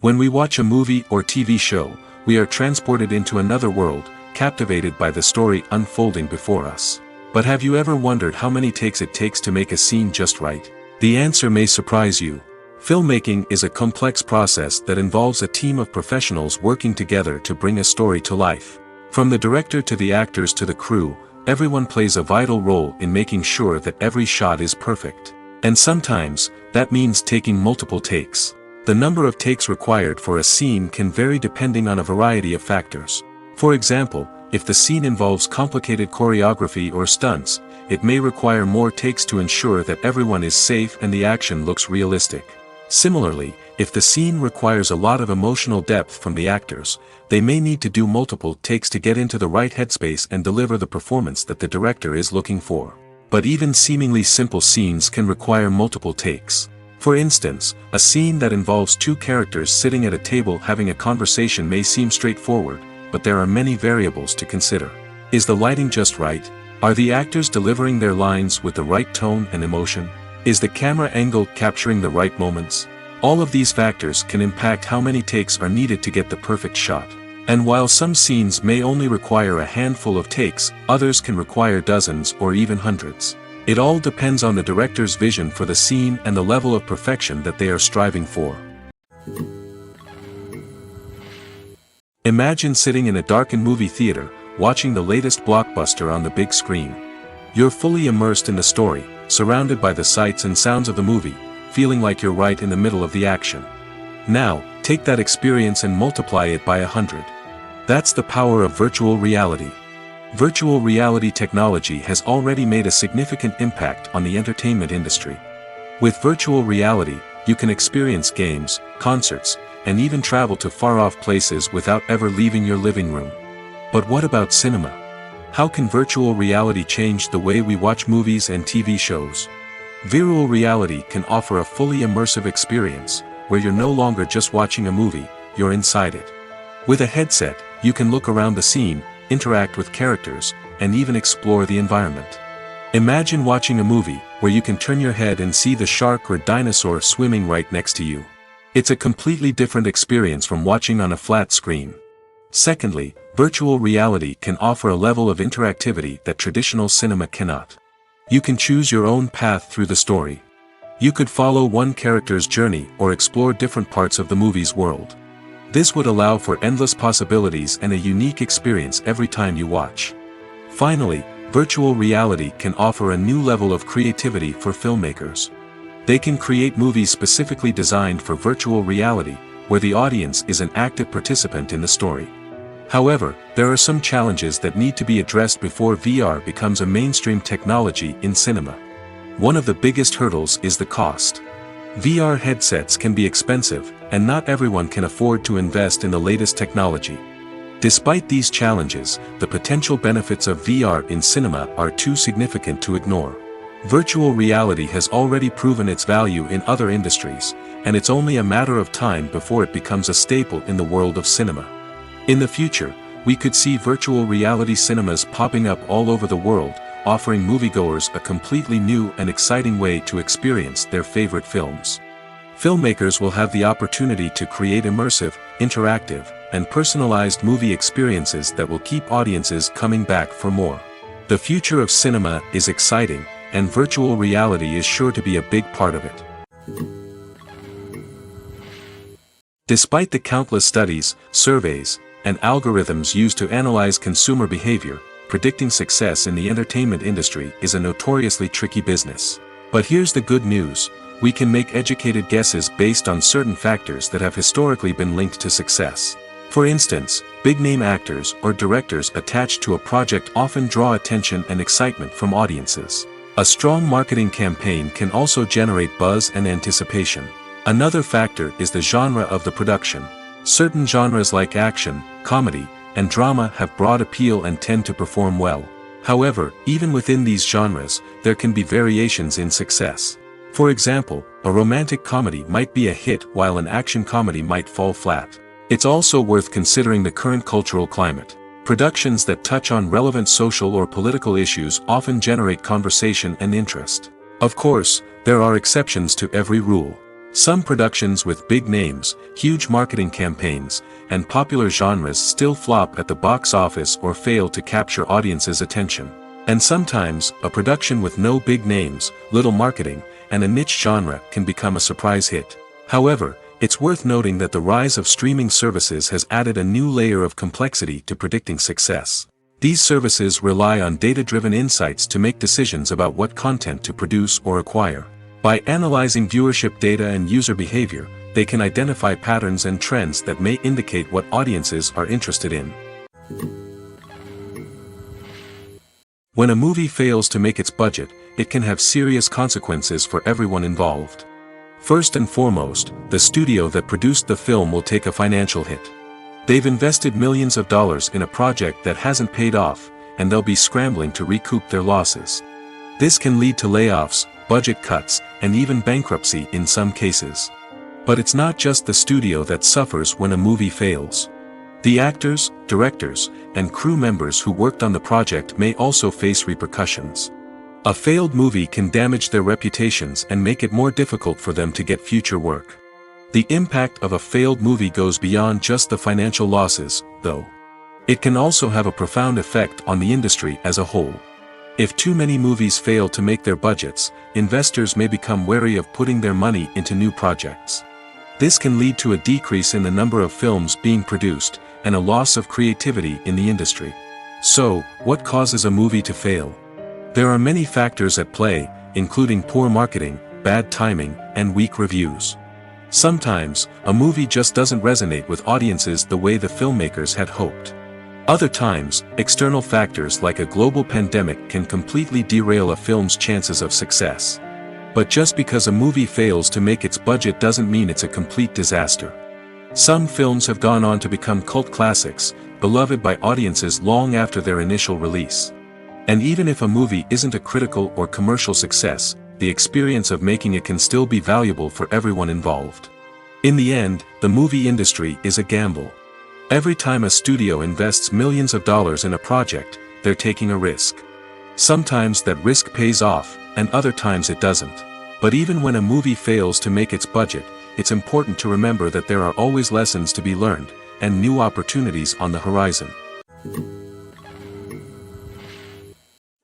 When we watch a movie or TV show, we are transported into another world, captivated by the story unfolding before us. But have you ever wondered how many takes it takes to make a scene just right? The answer may surprise you. Filmmaking is a complex process that involves a team of professionals working together to bring a story to life. From the director to the actors to the crew, everyone plays a vital role in making sure that every shot is perfect. And sometimes, that means taking multiple takes. The number of takes required for a scene can vary depending on a variety of factors. For example, if the scene involves complicated choreography or stunts, it may require more takes to ensure that everyone is safe and the action looks realistic. Similarly, if the scene requires a lot of emotional depth from the actors, they may need to do multiple takes to get into the right headspace and deliver the performance that the director is looking for. But even seemingly simple scenes can require multiple takes. For instance, a scene that involves two characters sitting at a table having a conversation may seem straightforward, but there are many variables to consider. Is the lighting just right? Are the actors delivering their lines with the right tone and emotion? Is the camera angle capturing the right moments? All of these factors can impact how many takes are needed to get the perfect shot. And while some scenes may only require a handful of takes, others can require dozens or even hundreds. It all depends on the director's vision for the scene and the level of perfection that they are striving for. Imagine sitting in a darkened movie theater, watching the latest blockbuster on the big screen. You're fully immersed in the story, surrounded by the sights and sounds of the movie, feeling like you're right in the middle of the action. Now, take that experience and multiply it by 100. That's the power of virtual reality. Virtual reality technology has already made a significant impact on the entertainment industry. With virtual reality, you can experience games, concerts, and even travel to far-off places without ever leaving your living room. But what about cinema? How can virtual reality change the way we watch movies and TV shows? Virtual reality can offer a fully immersive experience, where you're no longer just watching a movie, you're inside it. With a headset, you can look around the scene, interact with characters, and even explore the environment. Imagine watching a movie, where you can turn your head and see the shark or dinosaur swimming right next to you. It's a completely different experience from watching on a flat screen. Secondly, virtual reality can offer a level of interactivity that traditional cinema cannot. You can choose your own path through the story. You could follow one character's journey or explore different parts of the movie's world. This would allow for endless possibilities and a unique experience every time you watch. Finally, virtual reality can offer a new level of creativity for filmmakers. They can create movies specifically designed for virtual reality, where the audience is an active participant in the story. However, there are some challenges that need to be addressed before VR becomes a mainstream technology in cinema. One of the biggest hurdles is the cost. VR headsets can be expensive, and not everyone can afford to invest in the latest technology. Despite these challenges, the potential benefits of VR in cinema are too significant to ignore. Virtual reality has already proven its value in other industries, and it's only a matter of time before it becomes a staple in the world of cinema. In the future, we could see virtual reality cinemas popping up all over the world, offering moviegoers a completely new and exciting way to experience their favorite films. Filmmakers will have the opportunity to create immersive, interactive, and personalized movie experiences that will keep audiences coming back for more. The future of cinema is exciting, and virtual reality is sure to be a big part of it. Despite the countless studies, surveys, and algorithms used to analyze consumer behavior, predicting success in the entertainment industry is a notoriously tricky business. But here's the good news: we can make educated guesses based on certain factors that have historically been linked to success. For instance, big-name actors or directors attached to a project often draw attention and excitement from audiences. A strong marketing campaign can also generate buzz and anticipation. Another factor is the genre of the production. Certain genres like action, comedy, and drama have broad appeal and tend to perform well. However, even within these genres, there can be variations in success. For example, a romantic comedy might be a hit while an action comedy might fall flat. It's also worth considering the current cultural climate. Productions that touch on relevant social or political issues often generate conversation and interest. Of course, there are exceptions to every rule. Some productions with big names, huge marketing campaigns, and popular genres still flop at the box office or fail to capture audiences' attention. And sometimes, a production with no big names, little marketing, and a niche genre can become a surprise hit. However, it's worth noting that the rise of streaming services has added a new layer of complexity to predicting success. These services rely on data-driven insights to make decisions about what content to produce or acquire. By analyzing viewership data and user behavior, they can identify patterns and trends that may indicate what audiences are interested in. When a movie fails to make its budget, it can have serious consequences for everyone involved. First and foremost, the studio that produced the film will take a financial hit. They've invested millions of dollars in a project that hasn't paid off, and they'll be scrambling to recoup their losses. This can lead to layoffs, budget cuts, and even bankruptcy in some cases. But it's not just the studio that suffers when a movie fails. The actors, directors, and crew members who worked on the project may also face repercussions. A failed movie can damage their reputations and make it more difficult for them to get future work. The impact of a failed movie goes beyond just the financial losses, though. It can also have a profound effect on the industry as a whole. If too many movies fail to make their budgets, investors may become wary of putting their money into new projects. This can lead to a decrease in the number of films being produced, and a loss of creativity in the industry. So, what causes a movie to fail? There are many factors at play, including poor marketing, bad timing, and weak reviews. Sometimes, a movie just doesn't resonate with audiences the way the filmmakers had hoped. Other times, external factors like a global pandemic can completely derail a film's chances of success. But just because a movie fails to make its budget doesn't mean it's a complete disaster. Some films have gone on to become cult classics, beloved by audiences long after their initial release. And even if a movie isn't a critical or commercial success, the experience of making it can still be valuable for everyone involved. In the end, the movie industry is a gamble. Every time a studio invests millions of dollars in a project, they're taking a risk. Sometimes that risk pays off, and other times it doesn't. But even when a movie fails to make its budget, it's important to remember that there are always lessons to be learned, and new opportunities on the horizon.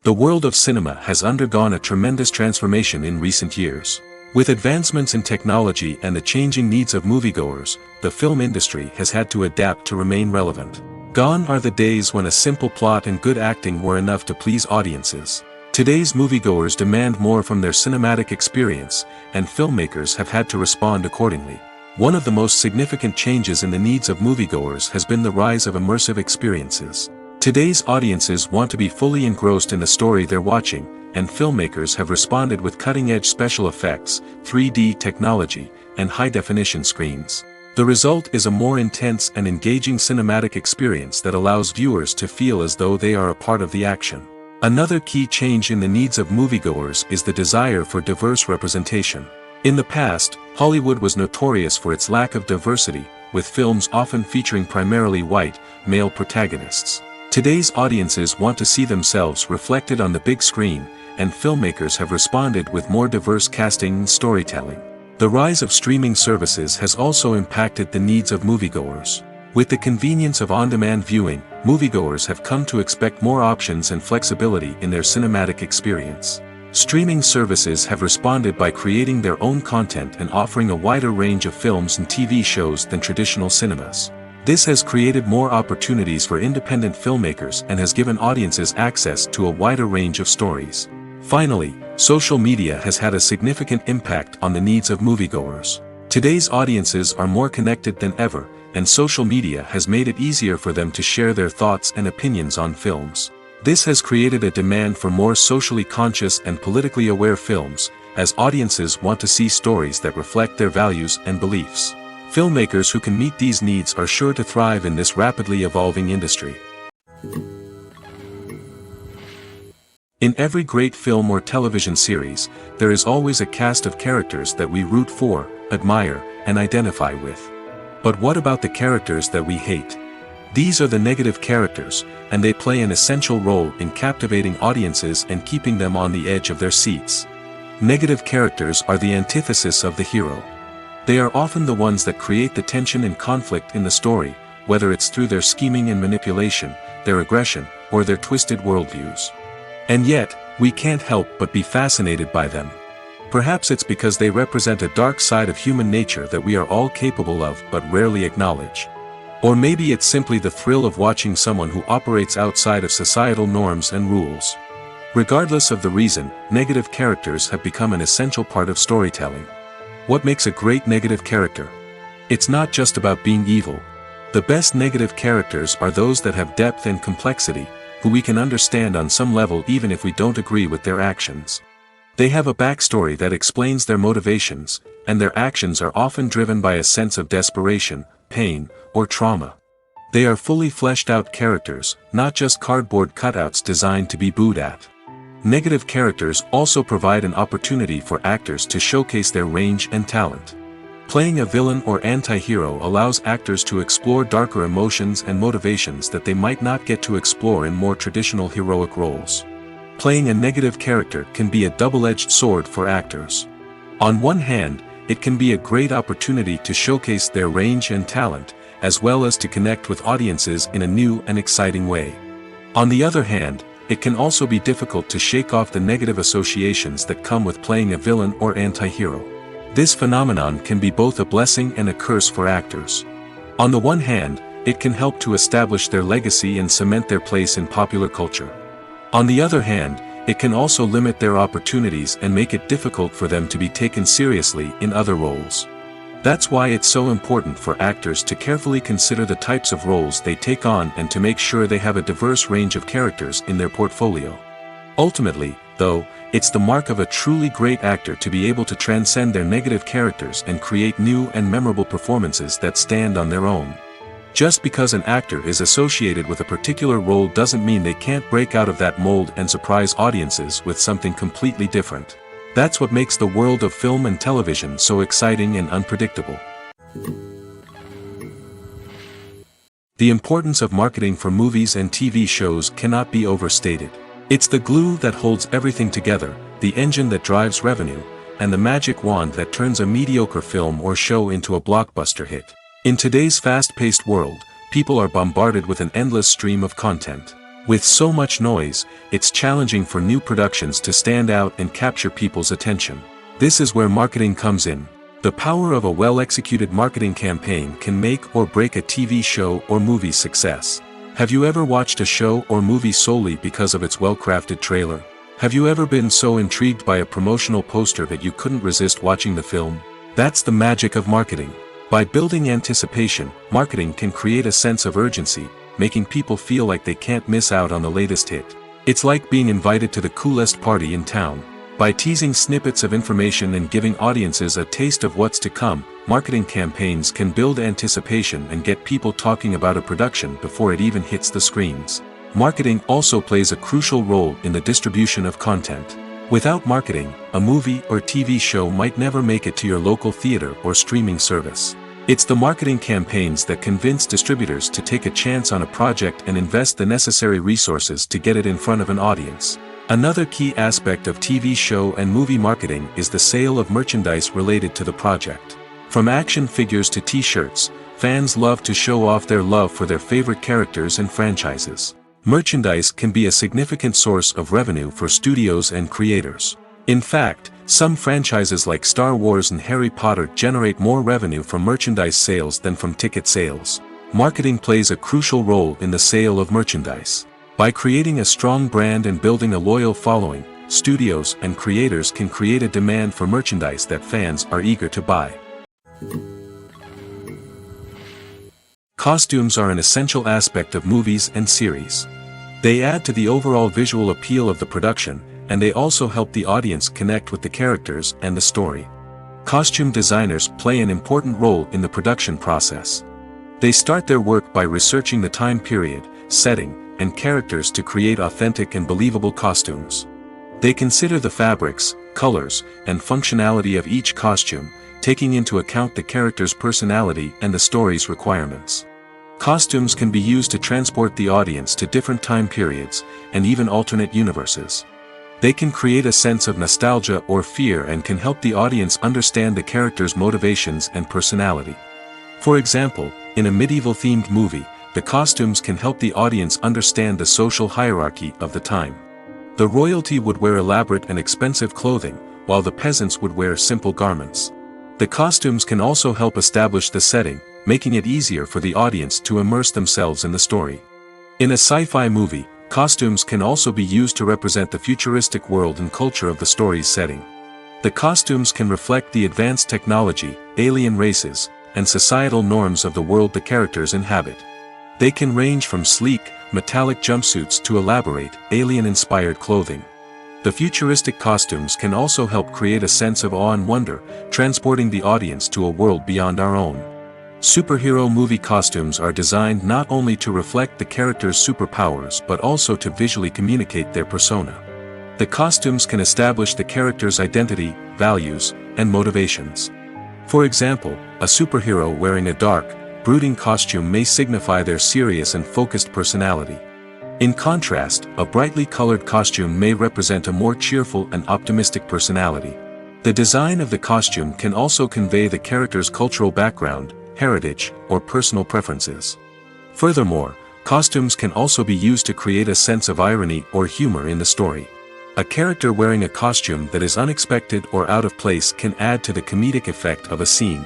The world of cinema has undergone a tremendous transformation in recent years. With advancements in technology and the changing needs of moviegoers, the film industry has had to adapt to remain relevant. Gone are the days when a simple plot and good acting were enough to please audiences. Today's moviegoers demand more from their cinematic experience, and filmmakers have had to respond accordingly. One of the most significant changes in the needs of moviegoers has been the rise of immersive experiences. Today's audiences want to be fully engrossed in the story they're watching, and filmmakers have responded with cutting-edge special effects, 3D technology, and high-definition screens. The result is a more intense and engaging cinematic experience that allows viewers to feel as though they are a part of the action. Another key change in the needs of moviegoers is the desire for diverse representation. In the past, Hollywood was notorious for its lack of diversity, with films often featuring primarily white, male protagonists. Today's audiences want to see themselves reflected on the big screen, and filmmakers have responded with more diverse casting and storytelling. The rise of streaming services has also impacted the needs of moviegoers. With the convenience of on-demand viewing, moviegoers have come to expect more options and flexibility in their cinematic experience. Streaming services have responded by creating their own content and offering a wider range of films and TV shows than traditional cinemas. This has created more opportunities for independent filmmakers and has given audiences access to a wider range of stories. Finally, social media has had a significant impact on the needs of moviegoers. Today's audiences are more connected than ever, and social media has made it easier for them to share their thoughts and opinions on films. This has created a demand for more socially conscious and politically aware films, as audiences want to see stories that reflect their values and beliefs. Filmmakers who can meet these needs are sure to thrive in this rapidly evolving industry. In every great film or television series, there is always a cast of characters that we root for, admire, and identify with. But what about the characters that we hate? These are the negative characters, and they play an essential role in captivating audiences and keeping them on the edge of their seats. Negative characters are the antithesis of the hero. They are often the ones that create the tension and conflict in the story, whether it's through their scheming and manipulation, their aggression, or their twisted worldviews. And yet, we can't help but be fascinated by them. Perhaps it's because they represent a dark side of human nature that we are all capable of but rarely acknowledge. Or maybe it's simply the thrill of watching someone who operates outside of societal norms and rules. Regardless of the reason, negative characters have become an essential part of storytelling. What makes a great negative character? It's not just about being evil. The best negative characters are those that have depth and complexity, who we can understand on some level even if we don't agree with their actions. They have a backstory that explains their motivations, and their actions are often driven by a sense of desperation, pain, or trauma. They are fully fleshed out characters, not just cardboard cutouts designed to be booed at. Negative characters also provide an opportunity for actors to showcase their range and talent. Playing a villain or anti-hero allows actors to explore darker emotions and motivations that they might not get to explore in more traditional heroic roles. Playing a negative character can be a double-edged sword for actors. On one hand, it can be a great opportunity to showcase their range and talent, as well as to connect with audiences in a new and exciting way. On the other hand, it can also be difficult to shake off the negative associations that come with playing a villain or anti-hero. This phenomenon can be both a blessing and a curse for actors. On the one hand, it can help to establish their legacy and cement their place in popular culture. On the other hand, it can also limit their opportunities and make it difficult for them to be taken seriously in other roles. That's why it's so important for actors to carefully consider the types of roles they take on and to make sure they have a diverse range of characters in their portfolio. Ultimately, though, it's the mark of a truly great actor to be able to transcend their negative characters and create new and memorable performances that stand on their own. Just because an actor is associated with a particular role doesn't mean they can't break out of that mold and surprise audiences with something completely different. That's what makes the world of film and television so exciting and unpredictable. The importance of marketing for movies and TV shows cannot be overstated. It's the glue that holds everything together, the engine that drives revenue, and the magic wand that turns a mediocre film or show into a blockbuster hit. In today's fast-paced world, people are bombarded with an endless stream of content. With so much noise, it's challenging for new productions to stand out and capture people's attention. This is where marketing comes in. The power of a well-executed marketing campaign can make or break a TV show or movie's success. Have you ever watched a show or movie solely because of its well-crafted trailer? Have you ever been so intrigued by a promotional poster that you couldn't resist watching the film? That's the magic of marketing. By building anticipation, marketing can create a sense of urgency, making people feel like they can't miss out on the latest hit. It's like being invited to the coolest party in town. By teasing snippets of information and giving audiences a taste of what's to come, marketing campaigns can build anticipation and get people talking about a production before it even hits the screens. Marketing also plays a crucial role in the distribution of content. Without marketing, a movie or TV show might never make it to your local theater or streaming service. It's the marketing campaigns that convince distributors to take a chance on a project and invest the necessary resources to get it in front of an audience. Another key aspect of TV show and movie marketing is the sale of merchandise related to the project. From action figures to t-shirts, fans love to show off their love for their favorite characters and franchises. Merchandise can be a significant source of revenue for studios and creators. In fact, some franchises like Star Wars and Harry Potter generate more revenue from merchandise sales than from ticket sales. Marketing plays a crucial role in the sale of merchandise. By creating a strong brand and building a loyal following, studios and creators can create a demand for merchandise that fans are eager to buy. Costumes are an essential aspect of movies and series. They add to the overall visual appeal of the production, and they also help the audience connect with the characters and the story. Costume designers play an important role in the production process. They start their work by researching the time period, setting, and characters to create authentic and believable costumes. They consider the fabrics, colors, and functionality of each costume, taking into account the character's personality and the story's requirements. Costumes can be used to transport the audience to different time periods, and even alternate universes. They can create a sense of nostalgia or fear and can help the audience understand the character's motivations and personality. For example, in a medieval-themed movie, the costumes can help the audience understand the social hierarchy of the time. The royalty would wear elaborate and expensive clothing, while the peasants would wear simple garments. The costumes can also help establish the setting, making it easier for the audience to immerse themselves in the story. In a sci-fi movie, costumes can also be used to represent the futuristic world and culture of the story's setting. The costumes can reflect the advanced technology, alien races, and societal norms of the world the characters inhabit. They can range from sleek, metallic jumpsuits to elaborate, alien-inspired clothing. The futuristic costumes can also help create a sense of awe and wonder, transporting the audience to a world beyond our own. Superhero movie costumes are designed not only to reflect the character's superpowers but also to visually communicate their persona. The costumes can establish the character's identity, values, and motivations. For example, a superhero wearing a dark, brooding costume may signify their serious and focused personality. In contrast, a brightly colored costume may represent a more cheerful and optimistic personality. The design of the costume can also convey the character's cultural background, heritage, or personal preferences. Furthermore, costumes can also be used to create a sense of irony or humor in the story. A character wearing a costume that is unexpected or out of place can add to the comedic effect of a scene.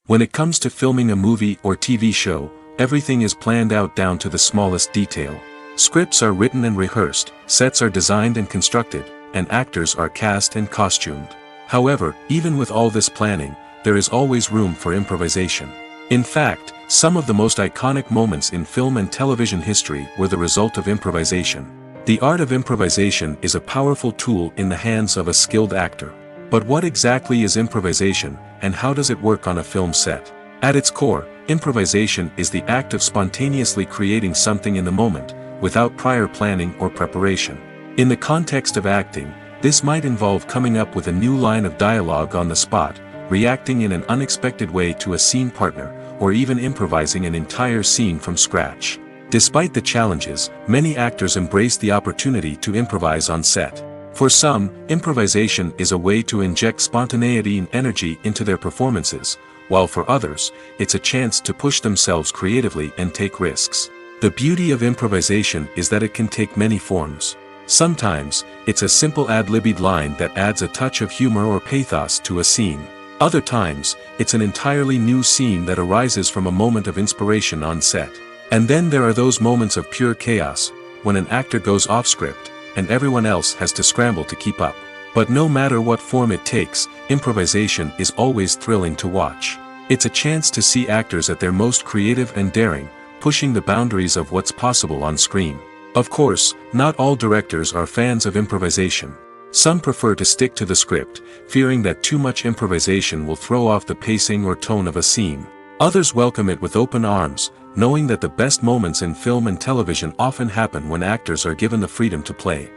When it comes to filming a movie or TV show, everything is planned out down to the smallest detail. Scripts are written and rehearsed, sets are designed and constructed, and actors are cast and costumed. However, even with all this planning, there is always room for improvisation. In fact, some of the most iconic moments in film and television history were the result of improvisation. The art of improvisation is a powerful tool in the hands of a skilled actor. But what exactly is improvisation, and how does it work on a film set? At its core, improvisation is the act of spontaneously creating something in the moment, without prior planning or preparation. In the context of acting, this might involve coming up with a new line of dialogue on the spot, reacting in an unexpected way to a scene partner, or even improvising an entire scene from scratch. Despite the challenges, many actors embrace the opportunity to improvise on set. For some, improvisation is a way to inject spontaneity and energy into their performances, while for others, it's a chance to push themselves creatively and take risks. The beauty of improvisation is that it can take many forms. Sometimes, it's a simple ad-libbed line that adds a touch of humor or pathos to a scene. Other times, it's an entirely new scene that arises from a moment of inspiration on set. And then there are those moments of pure chaos, when an actor goes off script, and everyone else has to scramble to keep up. But no matter what form it takes, improvisation is always thrilling to watch. It's a chance to see actors at their most creative and daring, pushing the boundaries of what's possible on screen. Of course, not all directors are fans of improvisation. Some prefer to stick to the script, fearing that too much improvisation will throw off the pacing or tone of a scene. Others welcome it with open arms, knowing that the best moments in film and television often happen when actors are given the freedom to play.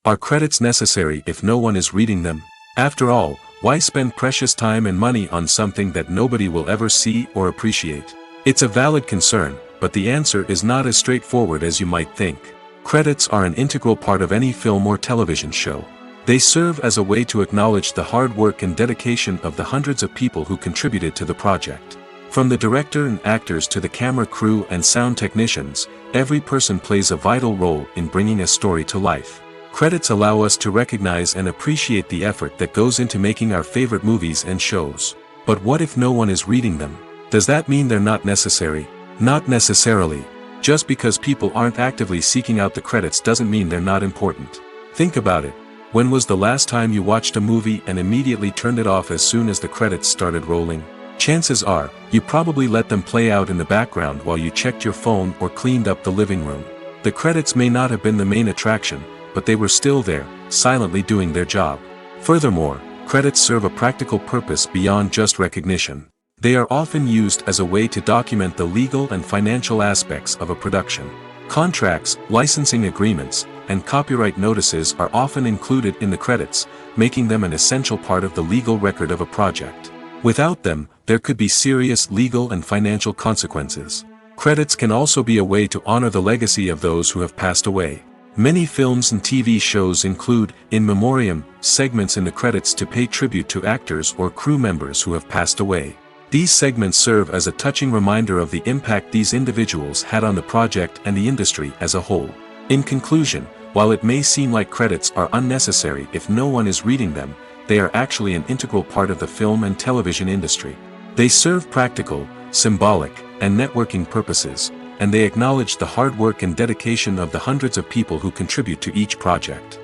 Are credits necessary if no one is reading them? After all, why spend precious time and money on something that nobody will ever see or appreciate? It's a valid concern, but the answer is not as straightforward as you might think. Credits are an integral part of any film or television show. They serve as a way to acknowledge the hard work and dedication of the hundreds of people who contributed to the project. From the director and actors to the camera crew and sound technicians, every person plays a vital role in bringing a story to life. Credits allow us to recognize and appreciate the effort that goes into making our favorite movies and shows. But what if no one is reading them? Does that mean they're not necessary? Not necessarily. Just because people aren't actively seeking out the credits doesn't mean they're not important. Think about it. When was the last time you watched a movie and immediately turned it off as soon as the credits started rolling? Chances are, you probably let them play out in the background while you checked your phone or cleaned up the living room. The credits may not have been the main attraction, but they were still there, silently doing their job. Furthermore, credits serve a practical purpose beyond just recognition. They are often used as a way to document the legal and financial aspects of a production. Contracts, licensing agreements, and copyright notices are often included in the credits, making them an essential part of the legal record of a project. Without them, there could be serious legal and financial consequences. Credits can also be a way to honor the legacy of those who have passed away. Many films and TV shows include, in memoriam, segments in the credits to pay tribute to actors or crew members who have passed away. These segments serve as a touching reminder of the impact these individuals had on the project and the industry as a whole. In conclusion, while it may seem like credits are unnecessary if no one is reading them, they are actually an integral part of the film and television industry. They serve practical, symbolic, and networking purposes, and they acknowledge the hard work and dedication of the hundreds of people who contribute to each project.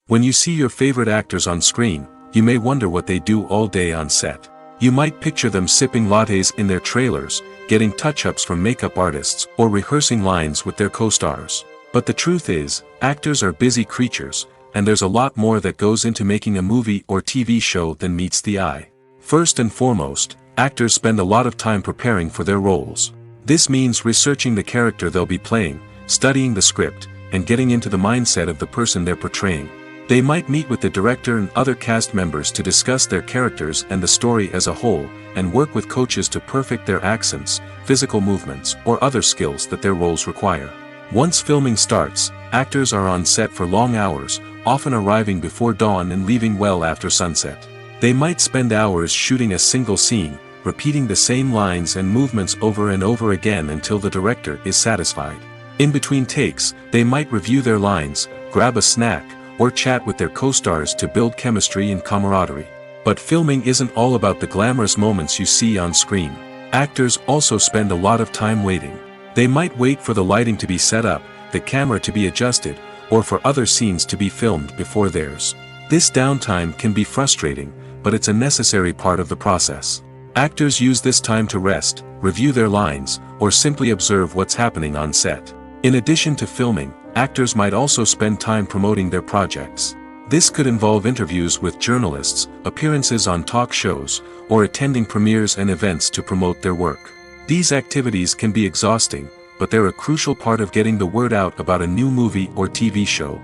When you see your favorite actors on screen, you may wonder what they do all day on set. You might picture them sipping lattes in their trailers, getting touch-ups from makeup artists, or rehearsing lines with their co-stars. But the truth is, actors are busy creatures, and there's a lot more that goes into making a movie or TV show than meets the eye. First and foremost, actors spend a lot of time preparing for their roles. This means researching the character they'll be playing, studying the script, and getting into the mindset of the person they're portraying. They might meet with the director and other cast members to discuss their characters and the story as a whole, and work with coaches to perfect their accents, physical movements, or other skills that their roles require. Once filming starts, actors are on set for long hours, often arriving before dawn and leaving well after sunset. They might spend hours shooting a single scene, repeating the same lines and movements over and over again until the director is satisfied. In between takes, they might review their lines, grab a snack, or chat with their co-stars to build chemistry and camaraderie. But filming isn't all about the glamorous moments you see on screen. Actors also spend a lot of time waiting. They might wait for the lighting to be set up, the camera to be adjusted, or for other scenes to be filmed before theirs. This downtime can be frustrating, but it's a necessary part of the process. Actors use this time to rest, review their lines, or simply observe what's happening on set. In addition to filming, actors might also spend time promoting their projects. This could involve interviews with journalists, appearances on talk shows, or attending premieres and events to promote their work. These activities can be exhausting, but they're a crucial part of getting the word out about a new movie or TV show.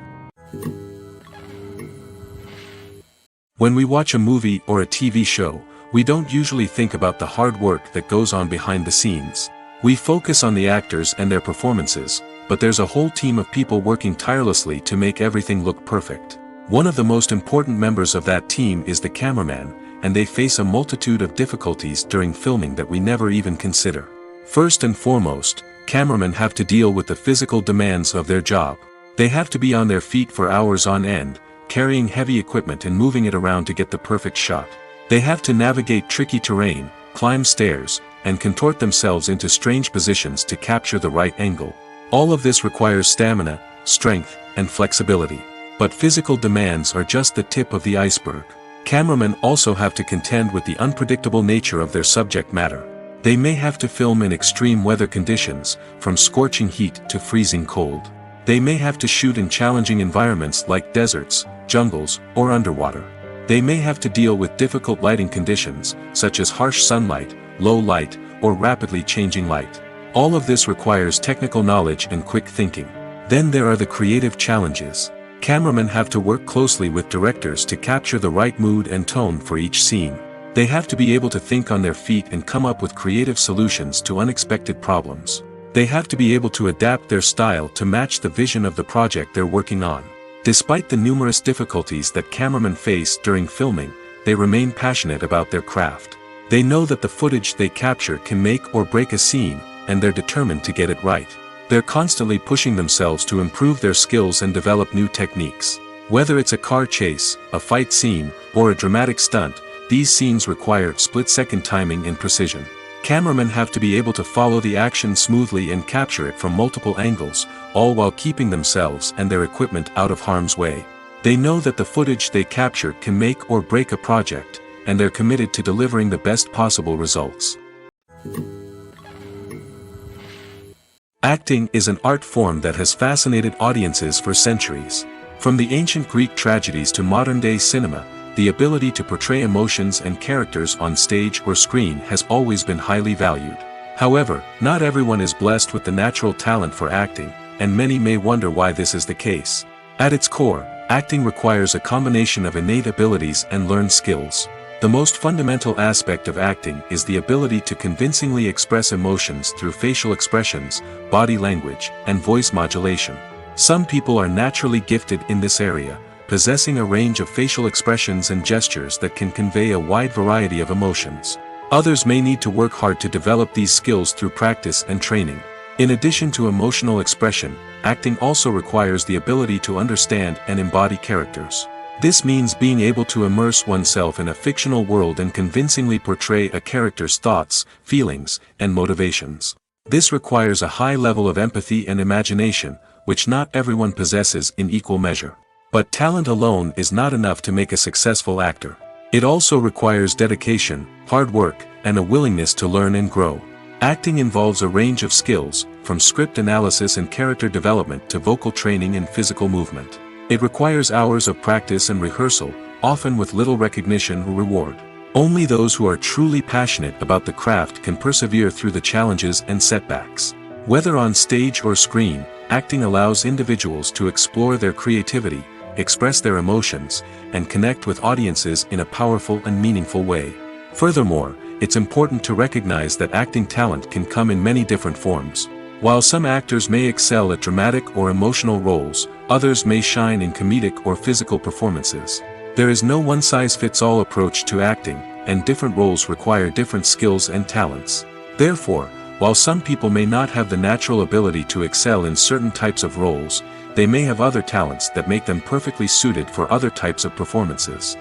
When we watch a movie or a TV show, we don't usually think about the hard work that goes on behind the scenes. We focus on the actors and their performances, but there's a whole team of people working tirelessly to make everything look perfect. One of the most important members of that team is the cameraman, and they face a multitude of difficulties during filming that we never even consider. First and foremost, cameramen have to deal with the physical demands of their job. They have to be on their feet for hours on end, carrying heavy equipment and moving it around to get the perfect shot. They have to navigate tricky terrain, climb stairs, and contort themselves into strange positions to capture the right angle. All of this requires stamina, strength, and flexibility. But physical demands are just the tip of the iceberg. Cameramen also have to contend with the unpredictable nature of their subject matter. They may have to film in extreme weather conditions, from scorching heat to freezing cold. They may have to shoot in challenging environments like deserts, jungles, or underwater. They may have to deal with difficult lighting conditions, such as harsh sunlight, low light, or rapidly changing light. All of this requires technical knowledge and quick thinking. Then there are the creative challenges. Cameramen have to work closely with directors to capture the right mood and tone for each scene. They have to be able to think on their feet and come up with creative solutions to unexpected problems. They have to be able to adapt their style to match the vision of the project they're working on. Despite the numerous difficulties that cameramen face during filming, they remain passionate about their craft. They know that the footage they capture can make or break a scene, and they're determined to get it right. They're constantly pushing themselves to improve their skills and develop new techniques. Whether it's a car chase, a fight scene, or a dramatic stunt, these scenes require split-second timing and precision. Cameramen have to be able to follow the action smoothly and capture it from multiple angles, all while keeping themselves and their equipment out of harm's way. They know that the footage they capture can make or break a project, and they're committed to delivering the best possible results. Acting is an art form that has fascinated audiences for centuries. From the ancient Greek tragedies to modern-day cinema, the ability to portray emotions and characters on stage or screen has always been highly valued. However, not everyone is blessed with the natural talent for acting, and many may wonder why this is the case. At its core, acting requires a combination of innate abilities and learned skills. The most fundamental aspect of acting is the ability to convincingly express emotions through facial expressions, body language, and voice modulation. Some people are naturally gifted in this area, possessing a range of facial expressions and gestures that can convey a wide variety of emotions. Others may need to work hard to develop these skills through practice and training. In addition to emotional expression, acting also requires the ability to understand and embody characters. This means being able to immerse oneself in a fictional world and convincingly portray a character's thoughts, feelings, and motivations. This requires a high level of empathy and imagination, which not everyone possesses in equal measure. But talent alone is not enough to make a successful actor. It also requires dedication, hard work, and a willingness to learn and grow. Acting involves a range of skills, from script analysis and character development to vocal training and physical movement. It requires hours of practice and rehearsal, often with little recognition or reward. Only those who are truly passionate about the craft can persevere through the challenges and setbacks. Whether on stage or screen, acting allows individuals to explore their creativity, express their emotions, and connect with audiences in a powerful and meaningful way. Furthermore, it's important to recognize that acting talent can come in many different forms. While some actors may excel at dramatic or emotional roles, others may shine in comedic or physical performances. There is no one-size-fits-all approach to acting, and different roles require different skills and talents. Therefore, while some people may not have the natural ability to excel in certain types of roles, they may have other talents that make them perfectly suited for other types of performances.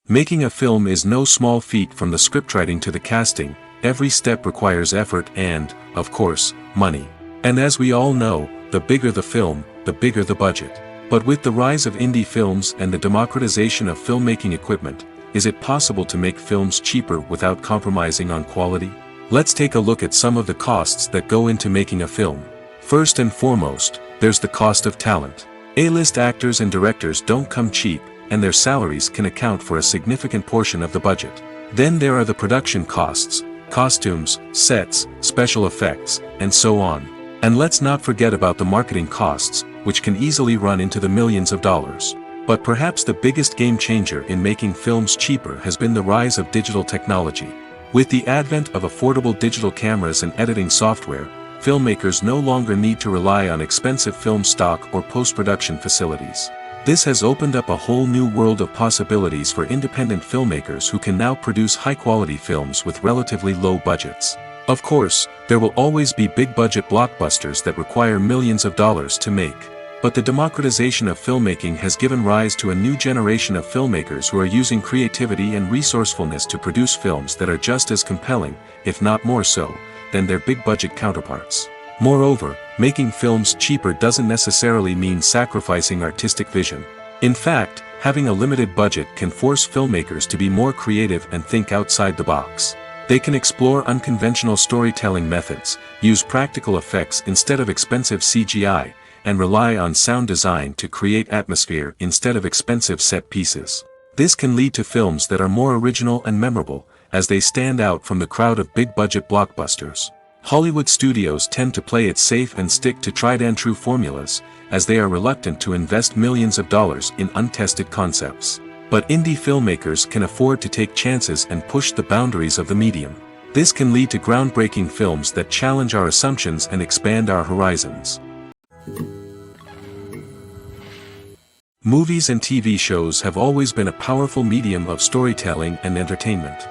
Making a film is no small feat. From the scriptwriting to the casting, every step requires effort and, of course, money. And as we all know, the bigger the film, the bigger the budget. But with the rise of indie films and the democratization of filmmaking equipment, is it possible to make films cheaper without compromising on quality? Let's take a look at some of the costs that go into making a film. First and foremost, there's the cost of talent. A-list actors and directors don't come cheap, and their salaries can account for a significant portion of the budget. Then there are the production costs, costumes, sets, special effects, and so on. And let's not forget about the marketing costs, which can easily run into the millions of dollars. But perhaps the biggest game changer in making films cheaper has been the rise of digital technology. With the advent of affordable digital cameras and editing software, filmmakers no longer need to rely on expensive film stock or post-production facilities. This has opened up a whole new world of possibilities for independent filmmakers who can now produce high-quality films with relatively low budgets. Of course, there will always be big-budget blockbusters that require millions of dollars to make. But the democratization of filmmaking has given rise to a new generation of filmmakers who are using creativity and resourcefulness to produce films that are just as compelling, if not more so, than their big-budget counterparts. Moreover, making films cheaper doesn't necessarily mean sacrificing artistic vision. In fact, having a limited budget can force filmmakers to be more creative and think outside the box. They can explore unconventional storytelling methods, use practical effects instead of expensive CGI, and rely on sound design to create atmosphere instead of expensive set pieces. This can lead to films that are more original and memorable, as they stand out from the crowd of big-budget blockbusters. Hollywood studios tend to play it safe and stick to tried-and-true formulas, as they are reluctant to invest millions of dollars in untested concepts. But indie filmmakers can afford to take chances and push the boundaries of the medium. This can lead to groundbreaking films that challenge our assumptions and expand our horizons. Movies and TV shows have always been a powerful medium of storytelling and entertainment.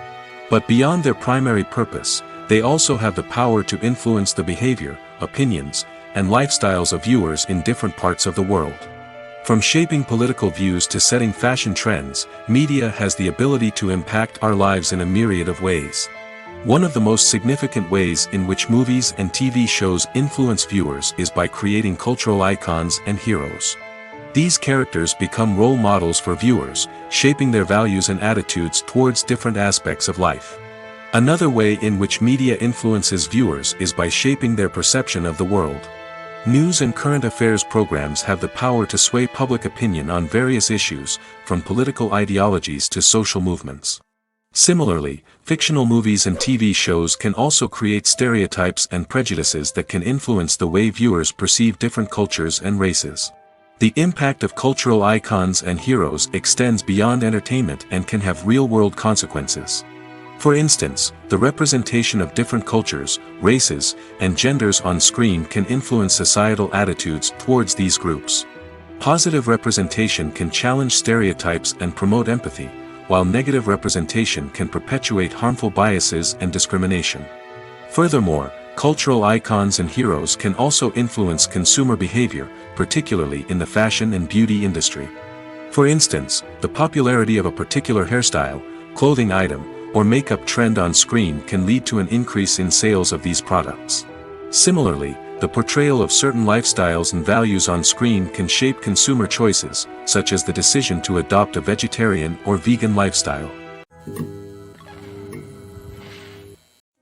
But beyond their primary purpose, they also have the power to influence the behavior, opinions, and lifestyles of viewers in different parts of the world. From shaping political views to setting fashion trends, media has the ability to impact our lives in a myriad of ways. One of the most significant ways in which movies and TV shows influence viewers is by creating cultural icons and heroes. These characters become role models for viewers, shaping their values and attitudes towards different aspects of life. Another way in which media influences viewers is by shaping their perception of the world. News and current affairs programs have the power to sway public opinion on various issues, from political ideologies to social movements. Similarly, fictional movies and TV shows can also create stereotypes and prejudices that can influence the way viewers perceive different cultures and races. The impact of cultural icons and heroes extends beyond entertainment and can have real-world consequences. For instance, the representation of different cultures, races, and genders on screen can influence societal attitudes towards these groups. Positive representation can challenge stereotypes and promote empathy, while negative representation can perpetuate harmful biases and discrimination. Furthermore, cultural icons and heroes can also influence consumer behavior, particularly in the fashion and beauty industry. For instance, the popularity of a particular hairstyle, clothing item, or makeup trend on screen can lead to an increase in sales of these products. Similarly, the portrayal of certain lifestyles and values on screen can shape consumer choices, such as the decision to adopt a vegetarian or vegan lifestyle.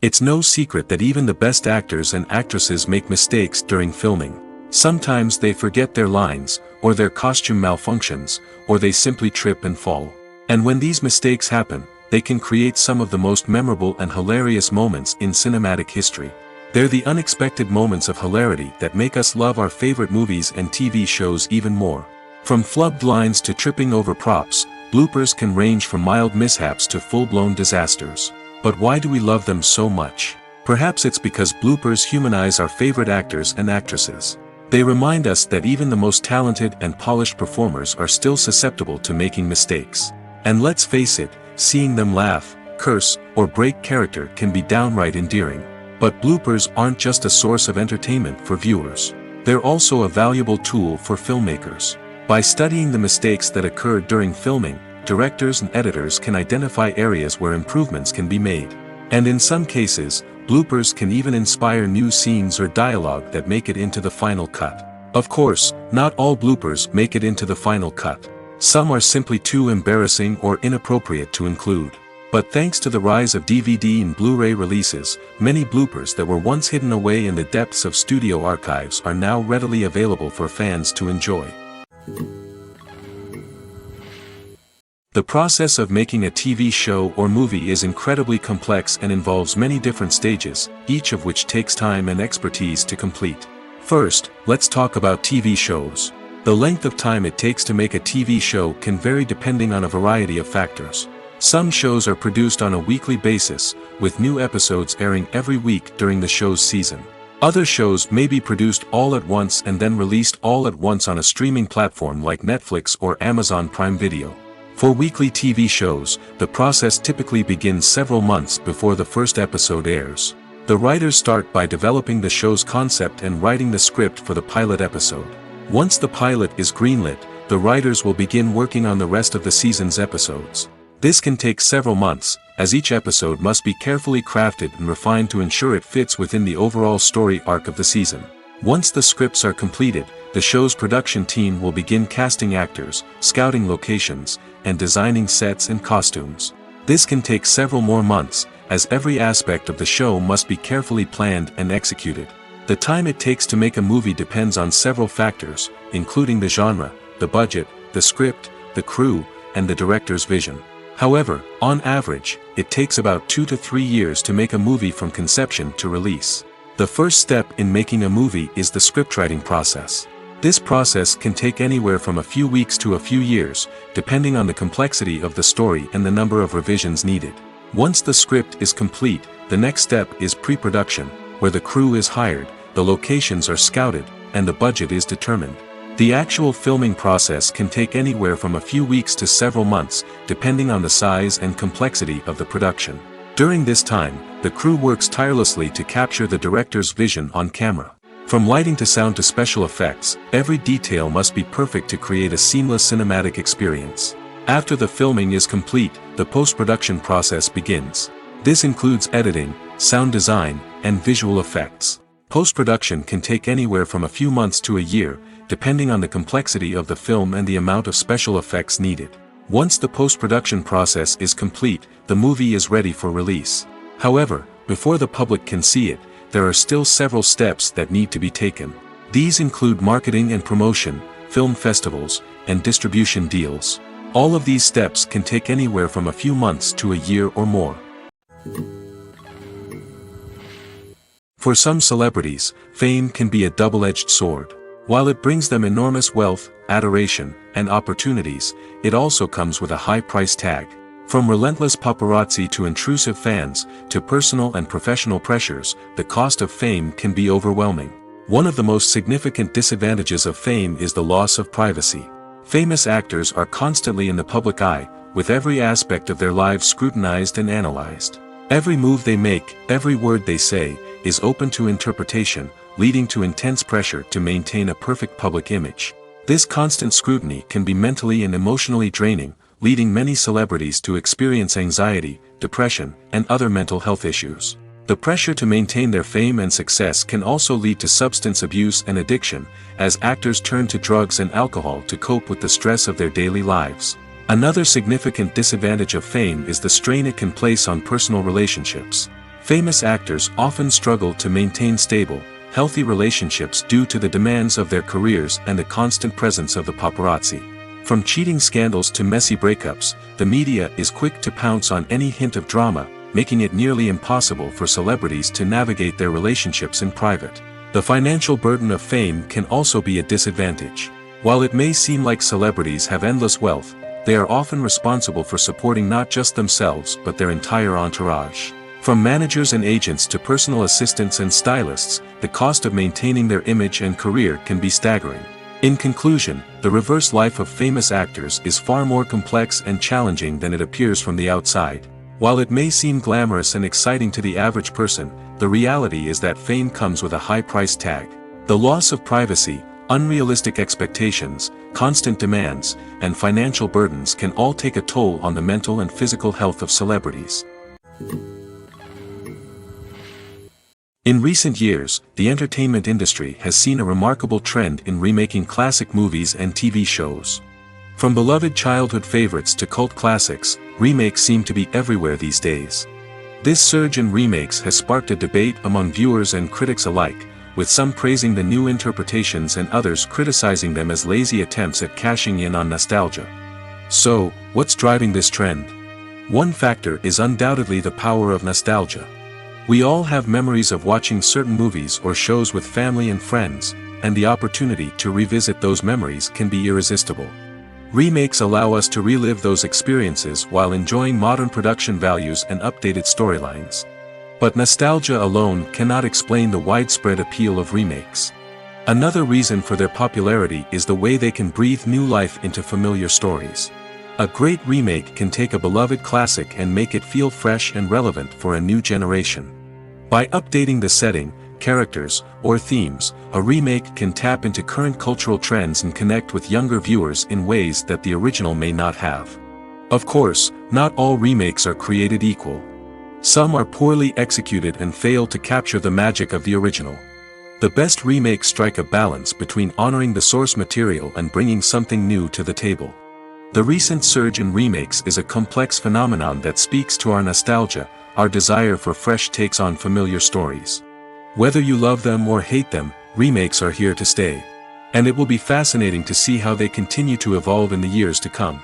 It's no secret that even the best actors and actresses make mistakes during filming. Sometimes they forget their lines, or their costume malfunctions, or they simply trip and fall. And when these mistakes happen, they can create some of the most memorable and hilarious moments in cinematic history. They're the unexpected moments of hilarity that make us love our favorite movies and TV shows even more. From flubbed lines to tripping over props, bloopers can range from mild mishaps to full-blown disasters. But why do we love them so much? Perhaps it's because bloopers humanize our favorite actors and actresses. They remind us that even the most talented and polished performers are still susceptible to making mistakes. And let's face it, seeing them laugh, curse, or break character can be downright endearing. But bloopers aren't just a source of entertainment for viewers. They're also a valuable tool for filmmakers. By studying the mistakes that occurred during filming, directors and editors can identify areas where improvements can be made. And in some cases, bloopers can even inspire new scenes or dialogue that make it into the final cut. Of course, not all bloopers make it into the final cut. Some are simply too embarrassing or inappropriate to include. But thanks to the rise of DVD and Blu-ray releases, many bloopers that were once hidden away in the depths of studio archives are now readily available for fans to enjoy. The process of making a TV show or movie is incredibly complex and involves many different stages, each of which takes time and expertise to complete. First, let's talk about TV shows. The length of time it takes to make a TV show can vary depending on a variety of factors. Some shows are produced on a weekly basis, with new episodes airing every week during the show's season. Other shows may be produced all at once and then released all at once on a streaming platform like Netflix or Amazon Prime Video. For weekly TV shows, the process typically begins several months before the first episode airs. The writers start by developing the show's concept and writing the script for the pilot episode. Once the pilot is greenlit, the writers will begin working on the rest of the season's episodes. This can take several months, as each episode must be carefully crafted and refined to ensure it fits within the overall story arc of the season. Once the scripts are completed, the show's production team will begin casting actors, scouting locations, and designing sets and costumes. This can take several more months, as every aspect of the show must be carefully planned and executed. The time it takes to make a movie depends on several factors, including the genre, the budget, the script, the crew, and the director's vision. However, on average, it takes about 2 to 3 years to make a movie from conception to release. The first step in making a movie is the scriptwriting process. This process can take anywhere from a few weeks to a few years, depending on the complexity of the story and the number of revisions needed. Once the script is complete, the next step is pre-production, where the crew is hired, the locations are scouted, and the budget is determined. The actual filming process can take anywhere from a few weeks to several months, depending on the size and complexity of the production. During this time, the crew works tirelessly to capture the director's vision on camera. From lighting to sound to special effects, every detail must be perfect to create a seamless cinematic experience. After the filming is complete, the post-production process begins. This includes editing, sound design, and visual effects. Post-production can take anywhere from a few months to a year, depending on the complexity of the film and the amount of special effects needed. Once the post-production process is complete, the movie is ready for release. However, before the public can see it, there are still several steps that need to be taken. These include marketing and promotion, film festivals, and distribution deals. All of these steps can take anywhere from a few months to a year or more. For some celebrities, fame can be a double-edged sword. While it brings them enormous wealth, adoration, and opportunities, it also comes with a high price tag. From relentless paparazzi to intrusive fans, to personal and professional pressures, the cost of fame can be overwhelming. One of the most significant disadvantages of fame is the loss of privacy. Famous actors are constantly in the public eye, with every aspect of their lives scrutinized and analyzed. Every move they make, every word they say, is open to interpretation, leading to intense pressure to maintain a perfect public image. This constant scrutiny can be mentally and emotionally draining, leading many celebrities to experience anxiety, depression, and other mental health issues. The pressure to maintain their fame and success can also lead to substance abuse and addiction, as actors turn to drugs and alcohol to cope with the stress of their daily lives. Another significant disadvantage of fame is the strain it can place on personal relationships. Famous actors often struggle to maintain stable, healthy relationships due to the demands of their careers and the constant presence of the paparazzi. From cheating scandals to messy breakups, the media is quick to pounce on any hint of drama, making it nearly impossible for celebrities to navigate their relationships in private. The financial burden of fame can also be a disadvantage. While it may seem like celebrities have endless wealth, they are often responsible for supporting not just themselves but their entire entourage. From managers and agents to personal assistants and stylists, the cost of maintaining their image and career can be staggering. In conclusion, the reverse life of famous actors is far more complex and challenging than it appears from the outside. While it may seem glamorous and exciting to the average person, the reality is that fame comes with a high price tag. The loss of privacy, unrealistic expectations, constant demands, and financial burdens can all take a toll on the mental and physical health of celebrities. In recent years, the entertainment industry has seen a remarkable trend in remaking classic movies and TV shows. From beloved childhood favorites to cult classics, remakes seem to be everywhere these days. This surge in remakes has sparked a debate among viewers and critics alike, with some praising the new interpretations and others criticizing them as lazy attempts at cashing in on nostalgia. So, what's driving this trend? One factor is undoubtedly the power of nostalgia. We all have memories of watching certain movies or shows with family and friends, and the opportunity to revisit those memories can be irresistible. Remakes allow us to relive those experiences while enjoying modern production values and updated storylines. But nostalgia alone cannot explain the widespread appeal of remakes. Another reason for their popularity is the way they can breathe new life into familiar stories. A great remake can take a beloved classic and make it feel fresh and relevant for a new generation. By updating the setting, characters, or themes, a remake can tap into current cultural trends and connect with younger viewers in ways that the original may not have. Of course, not all remakes are created equal. Some are poorly executed and fail to capture the magic of the original. The best remakes strike a balance between honoring the source material and bringing something new to the table. The recent surge in remakes is a complex phenomenon that speaks to our nostalgia, our desire for fresh takes on familiar stories. Whether you love them or hate them, remakes are here to stay. And it will be fascinating to see how they continue to evolve in the years to come.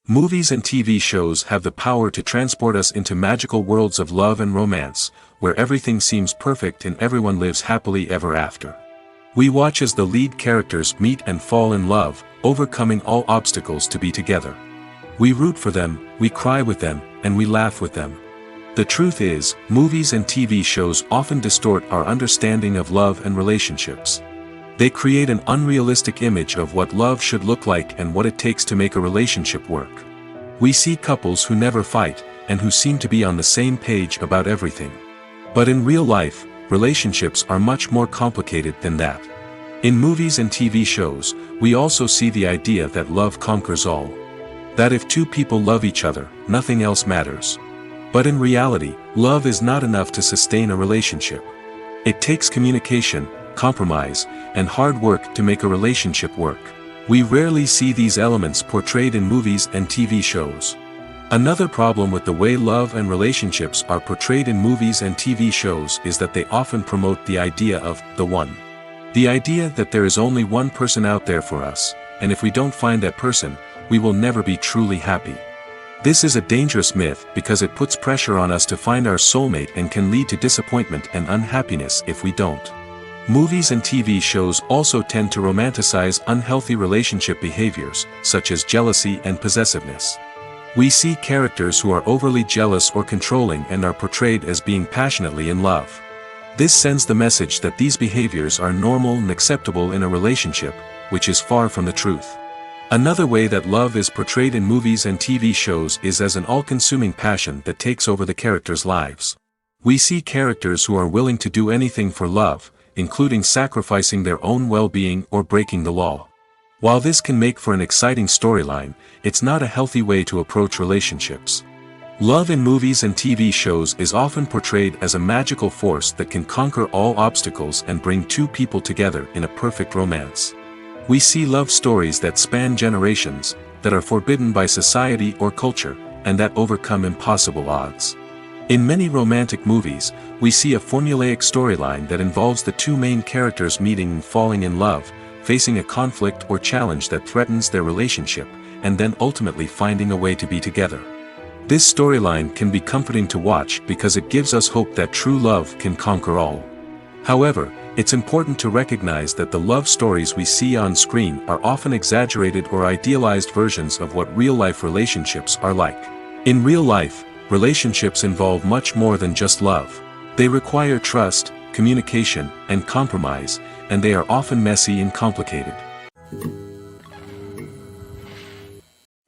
Movies and TV shows have the power to transport us into magical worlds of love and romance, where everything seems perfect and everyone lives happily ever after. We watch as the lead characters meet and fall in love, overcoming all obstacles to be together. We root for them, we cry with them, and we laugh with them. The truth is, movies and TV shows often distort our understanding of love and relationships. They create an unrealistic image of what love should look like and what it takes to make a relationship work. We see couples who never fight, and who seem to be on the same page about everything. But in real life, relationships are much more complicated than that. In movies and TV shows, we also see the idea that love conquers all. That if two people love each other, nothing else matters. But in reality, love is not enough to sustain a relationship. It takes communication, compromise, and hard work to make a relationship work. We rarely see these elements portrayed in movies and TV shows. Another problem with the way love and relationships are portrayed in movies and TV shows is that they often promote the idea of the one. The idea that there is only one person out there for us, and if we don't find that person, we will never be truly happy. This is a dangerous myth because it puts pressure on us to find our soulmate and can lead to disappointment and unhappiness if we don't. Movies and TV shows also tend to romanticize unhealthy relationship behaviors, such as jealousy and possessiveness. We see characters who are overly jealous or controlling and are portrayed as being passionately in love. This sends the message that these behaviors are normal and acceptable in a relationship, which is far from the truth. Another way that love is portrayed in movies and TV shows is as an all-consuming passion that takes over the characters' lives. We see characters who are willing to do anything for love, including sacrificing their own well-being or breaking the law. While this can make for an exciting storyline, it's not a healthy way to approach relationships. Love in movies and TV shows is often portrayed as a magical force that can conquer all obstacles and bring two people together in a perfect romance. We see love stories that span generations, that are forbidden by society or culture, and that overcome impossible odds. In many romantic movies, we see a formulaic storyline that involves the two main characters meeting and falling in love, facing a conflict or challenge that threatens their relationship, and then ultimately finding a way to be together. This storyline can be comforting to watch because it gives us hope that true love can conquer all. However, it's important to recognize that the love stories we see on screen are often exaggerated or idealized versions of what real-life relationships are like. In real life, relationships involve much more than just love. They require trust, communication, and compromise, and they are often messy and complicated.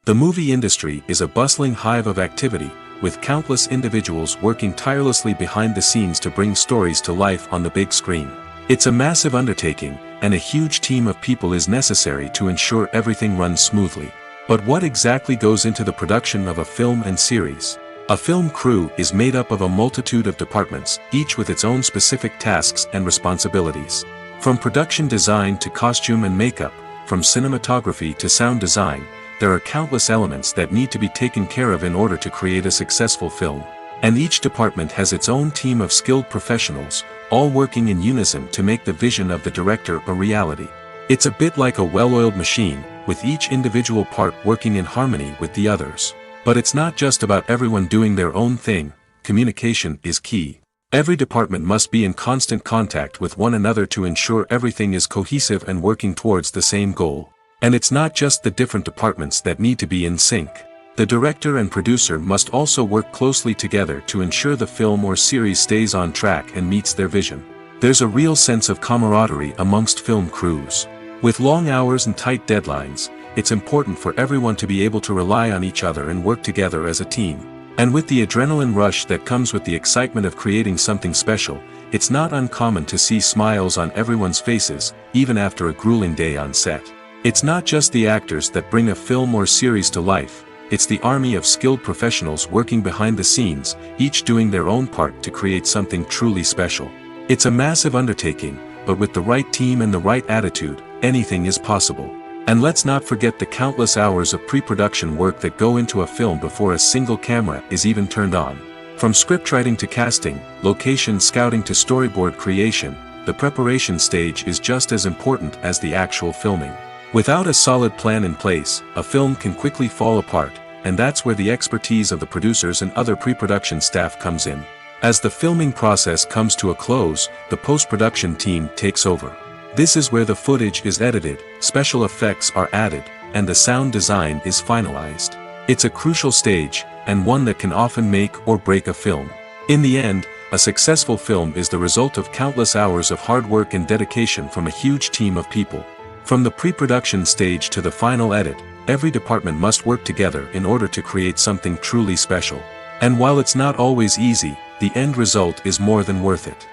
The movie industry is a bustling hive of activity, with countless individuals working tirelessly behind the scenes to bring stories to life on the big screen. It's a massive undertaking, and a huge team of people is necessary to ensure everything runs smoothly. But what exactly goes into the production of a film and series? A film crew is made up of a multitude of departments, each with its own specific tasks and responsibilities. From production design to costume and makeup, from cinematography to sound design, there are countless elements that need to be taken care of in order to create a successful film. And each department has its own team of skilled professionals, all working in unison to make the vision of the director a reality. It's a bit like a well-oiled machine, with each individual part working in harmony with the others. But it's not just about everyone doing their own thing. Communication is key. Every department must be in constant contact with one another to ensure everything is cohesive and working towards the same goal. And it's not just the different departments that need to be in sync. The director and producer must also work closely together to ensure the film or series stays on track and meets their vision. There's a real sense of camaraderie amongst film crews. With long hours and tight deadlines, it's important for everyone to be able to rely on each other and work together as a team. And with the adrenaline rush that comes with the excitement of creating something special, it's not uncommon to see smiles on everyone's faces, even after a grueling day on set. It's not just the actors that bring a film or series to life. It's the army of skilled professionals working behind the scenes, each doing their own part to create something truly special. It's a massive undertaking, but with the right team and the right attitude, anything is possible. And let's not forget the countless hours of pre-production work that go into a film before a single camera is even turned on. From scriptwriting to casting, location scouting to storyboard creation, the preparation stage is just as important as the actual filming. Without a solid plan in place, a film can quickly fall apart, and that's where the expertise of the producers and other pre-production staff comes in. As the filming process comes to a close, the post-production team takes over. This is where the footage is edited, special effects are added, and the sound design is finalized. It's a crucial stage, and one that can often make or break a film. In the end, a successful film is the result of countless hours of hard work and dedication from a huge team of people. From the pre-production stage to the final edit, every department must work together in order to create something truly special. And while it's not always easy, the end result is more than worth it.